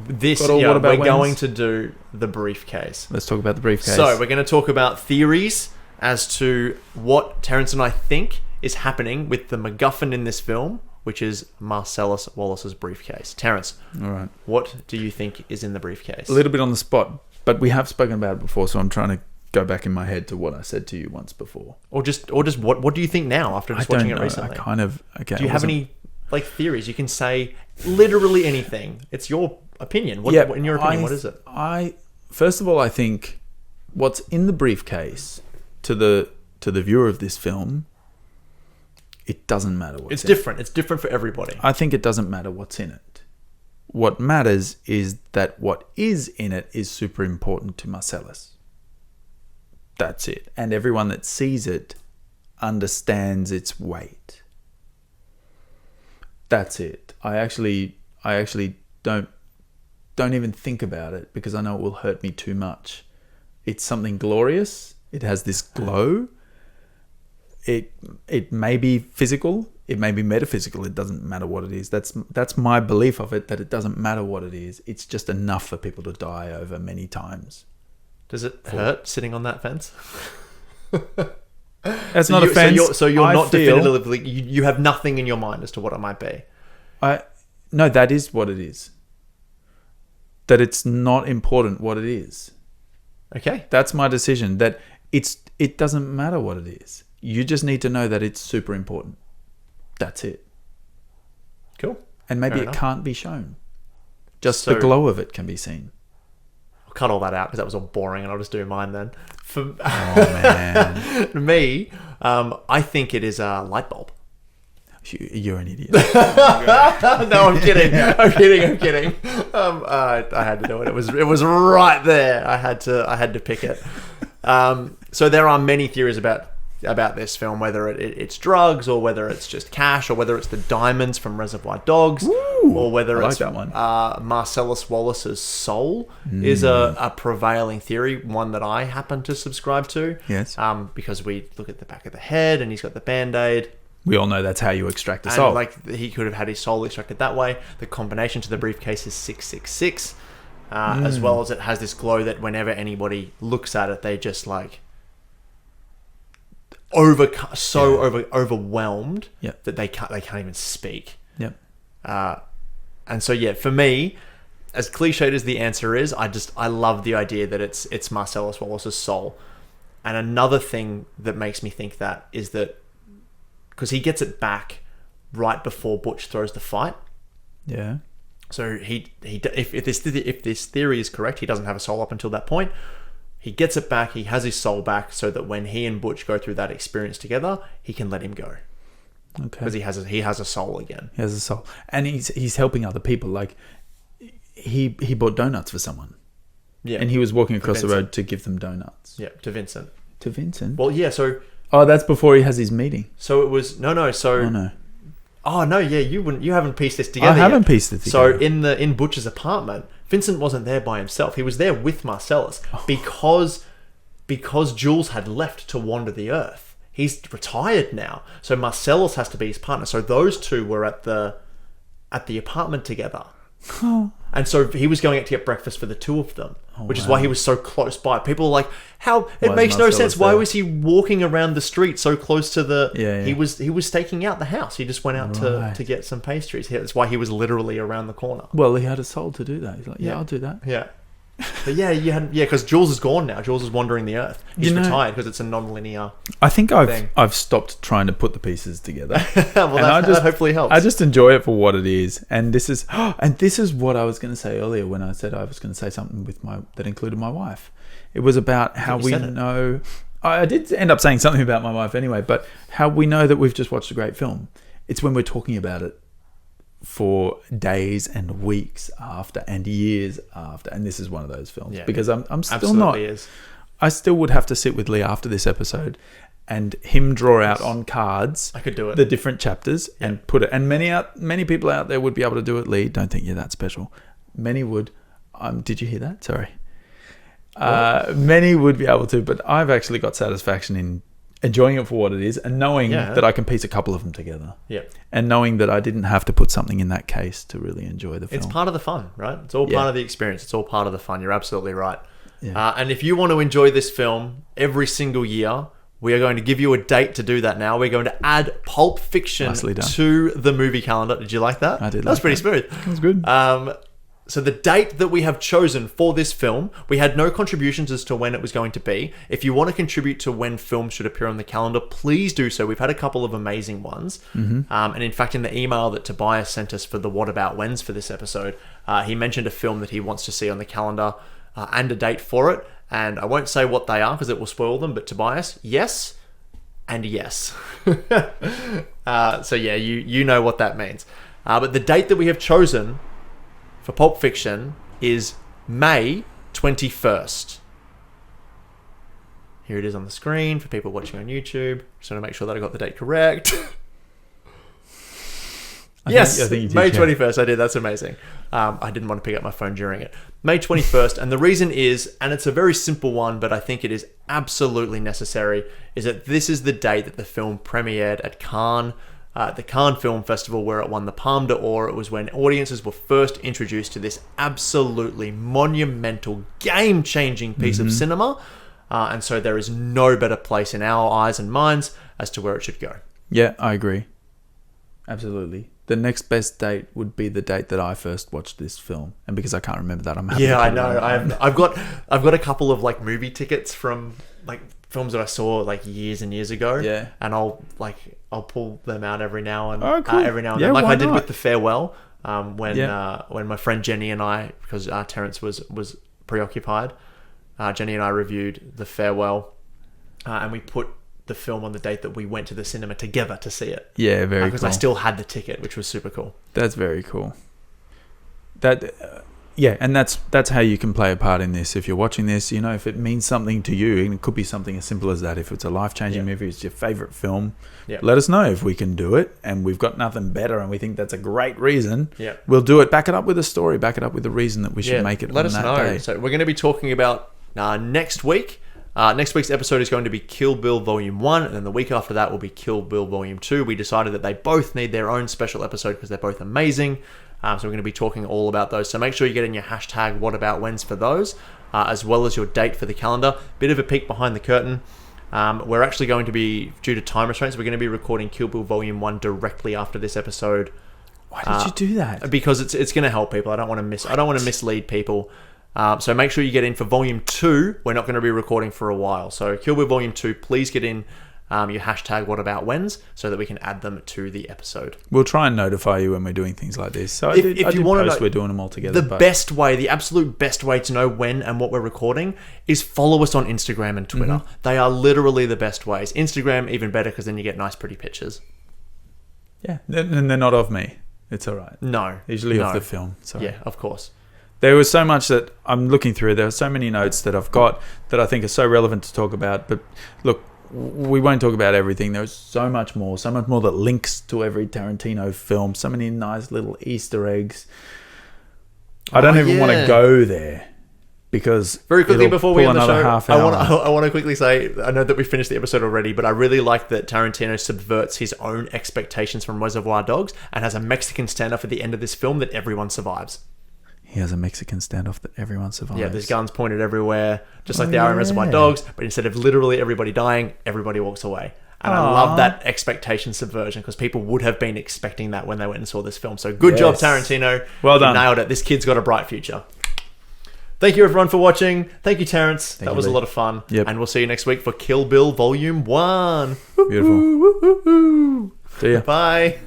We're going to do the briefcase. Let's talk about the briefcase. So we're going to talk about theories as to what Terrence and I think is happening with the MacGuffin in this film, which is Marcellus Wallace's briefcase. Terrence, all right, what do you think is in the briefcase? A little bit on the spot, but we have spoken about it before, so I'm trying to go back in my head to what I said to you once before. Or just what do you think now after just watching it recently? Okay. Do you have any like theories. You can say literally anything. It's your opinion. In your opinion, what is it? First of all, I think what's in the briefcase to the viewer of this film, it doesn't matter what's in it. It's different. It's different for everybody. I think it doesn't matter what's in it. What matters is that what is in it is super important to Marcellus. That's it. And everyone that sees it understands its weight. That's it. I actually don't even think about it because I know it will hurt me too much. It's something glorious. It has this glow. It may be physical. It may be metaphysical. It doesn't matter what it is. That's my belief of it, that it doesn't matter what it is. It's just enough for people to die over many times. Does it hurt sitting on that fence? That's not a fence. So you're not definitively... You have nothing in your mind as to what it might be. No, that is what it is. That it's not important what it is. Okay. That's my decision. That it doesn't matter what it is. You just need to know that it's super important. That's it. Cool. And maybe it can't be shown. Just the glow of it can be seen. I'll cut all that out because that was all boring, and I'll just do mine then. Oh man. For me, I think it is a light bulb. You're an idiot. No, I'm kidding. I'm kidding. I had to do it. It was right there. I had to pick it. So there are many theories about this film, whether it's drugs or whether it's just cash or whether it's the diamonds from Reservoir Dogs. Ooh, or whether it's that one. Marcellus Wallace's soul is a prevailing theory, one that I happen to subscribe to. Yes. Because we look at the back of the head and he's got the Band-Aid. We all know that's how you extract a and soul. Like he could have had his soul extracted that way. The combination to the briefcase is 666, as well as it has this glow that whenever anybody looks at it, they just like overwhelmed that they can't even speak. Yep. And so for me, as cliched as the answer is, I love the idea that it's Marcellus Wallace's soul. And another thing that makes me think that is that because he gets it back right before Butch throws the fight. Yeah. So if this theory is correct, he doesn't have a soul up until that point. He gets it back. He has his soul back, so that when he and Butch go through that experience together, he can let him go. Okay. Because he has a soul again. He has a soul, and he's helping other people. Like he bought donuts for someone. Yeah. And he was walking across the road to give them donuts. Yeah. To Vincent. To Vincent. Well, yeah. So. Oh, that's before he has his meeting. So it was no. So. Oh no. Oh no! Yeah, you haven't pieced this together. I haven't pieced it together. So in Butch's apartment, Vincent wasn't there by himself. He was there with Marcellus because Jules had left to wander the earth. He's retired now, so Marcellus has to be his partner. So those two were at the apartment together. And so he was going out to get breakfast for the two of them, which is why he was so close by. People are like, "How? It makes no sense. Why was he walking around the street so close to the?" Yeah. He was staking out the house. He just went out to get some pastries. That's why he was literally around the corner. Well, he had a soul to do that. He's like, I'll do that. Yeah. But because Jules is gone now. Jules is wandering the earth. He's retired because it's a non-linear. I think I've stopped trying to put the pieces together. Well, that hopefully helps. I just enjoy it for what it is, and this is what I was going to say earlier when I said I was going to say something that included my wife. It was about how we know. I did end up saying something about my wife anyway, but how we know that we've just watched a great film. It's when we're talking about it for days and weeks after and years after, and this is one of those films because I'm still absolutely not. Is. I still would have to sit with Lee after this episode and him draw out on cards. I could do it. The different chapters and put it. And many people out there would be able to do it. Lee, don't think you're that special. Many would. Did you hear that? Sorry. Many would be able to, but I've actually got satisfaction in enjoying it for what it is and knowing that I can piece a couple of them together. Yeah. And knowing that I didn't have to put something in that case to really enjoy the film. It's part of the fun, right? It's all part of the experience. It's all part of the fun. You're absolutely right. Yeah. And if you want to enjoy this film every single year, we are going to give you a date to do that now. We're going to add Pulp Fiction to the movie calendar. Did you like that? I did. That was pretty smooth. That was good. So the date that we have chosen for this film, we had no contributions as to when it was going to be. If you want to contribute to when films should appear on the calendar, please do so. We've had a couple of amazing ones. And in fact, in the email that Tobias sent us for the What About Whens for this episode, he mentioned a film that he wants to see on the calendar and a date for it. And I won't say what they are because it will spoil them, but Tobias, yes and yes. So yeah, you know what that means. But the date that we have chosen for Pulp Fiction is May 21st. Here it is on the screen for people watching on YouTube. Just want to make sure that I got the date correct. Yes, I think you did, May 21st. I did. That's amazing. I didn't want to pick up my phone during it. May 21st. And the reason is, and it's a very simple one, but I think it is absolutely necessary, is that this is the date that the film premiered at Cannes, the Cannes Film Festival, where it won the Palme d'Or. It was when audiences were first introduced to this absolutely monumental, game-changing piece of cinema. And so there is no better place in our eyes and minds as to where it should go. Yeah, I agree. Absolutely. The next best date would be the date that I first watched this film, and because I can't remember that, I'm happy. Yeah, I know. I've got a couple of like movie tickets from like films that I saw like years and years ago. Yeah, and I'll pull them out every now and cool. Every now and then, like I did with The Farewell. When my friend Jenny and I, because Terrence was preoccupied, Jenny and I reviewed The Farewell, and we put the film on the date that we went to the cinema together to see it. Yeah, very cool. Because I still had the ticket, which was super cool. That's very cool. And that's how you can play a part in this. If you're watching this, if it means something to you, and it could be something as simple as that. If it's a life-changing movie, it's your favorite film, let us know if we can do it, and we've got nothing better, and we think that's a great reason. Yeah, we'll do it. Back it up with a story. Back it up with the reason that we should make it. Let us know. Day. So we're going to be talking about next week. Next week's episode is going to be Kill Bill Volume 1, and then the week after that will be Kill Bill Volume 2. We decided that they both need their own special episode because they're both amazing. So we're going to be talking all about those. So make sure you get in your hashtag #WhatAboutWhens for those, as well as your date for the calendar. Bit of a peek behind the curtain. We're actually going to be, due to time restraints, we're going to be recording Kill Bill Volume 1 directly after this episode. Why did you do that? Because it's going to help people. I don't want to mislead people. So make sure you get in for Volume 2. We're not going to be recording for a while. So Kill Bill Volume 2, please get in your hashtag #WhatAboutWhens so that we can add them to the episode. We'll try and notify you when we're doing things like this. So if you want to know, we're doing them all together. The absolute best way to know when and what we're recording is follow us on Instagram and Twitter. They are literally the best ways. Instagram, even better, because then you get nice, pretty pictures. Yeah, and they're not of me. It's all right. No. Usually of the film. Sorry. Yeah, of course. There was so much that I'm looking through. There are so many notes that I've got that I think are so relevant to talk about. But look, we won't talk about everything. There's so much more that links to every Tarantino film. So many nice little Easter eggs. I don't even want to go there because very quickly before we end the show, I want to quickly say, I know that we finished the episode already, but I really like that Tarantino subverts his own expectations from Reservoir Dogs and has a Mexican standoff at the end of this film that everyone survives. He has a Mexican standoff that everyone survives. Yeah, there's guns pointed everywhere, just like they are in Reservoir Dogs, but instead of literally everybody dying, everybody walks away. And I love that expectation subversion because people would have been expecting that when they went and saw this film. So good job, Tarantino. Well done. You nailed it. This kid's got a bright future. Thank you, everyone, for watching. Thank you, Terrence. That was a lot of fun. Yep. And we'll see you next week for Kill Bill Volume 1. Beautiful. See ya. Bye.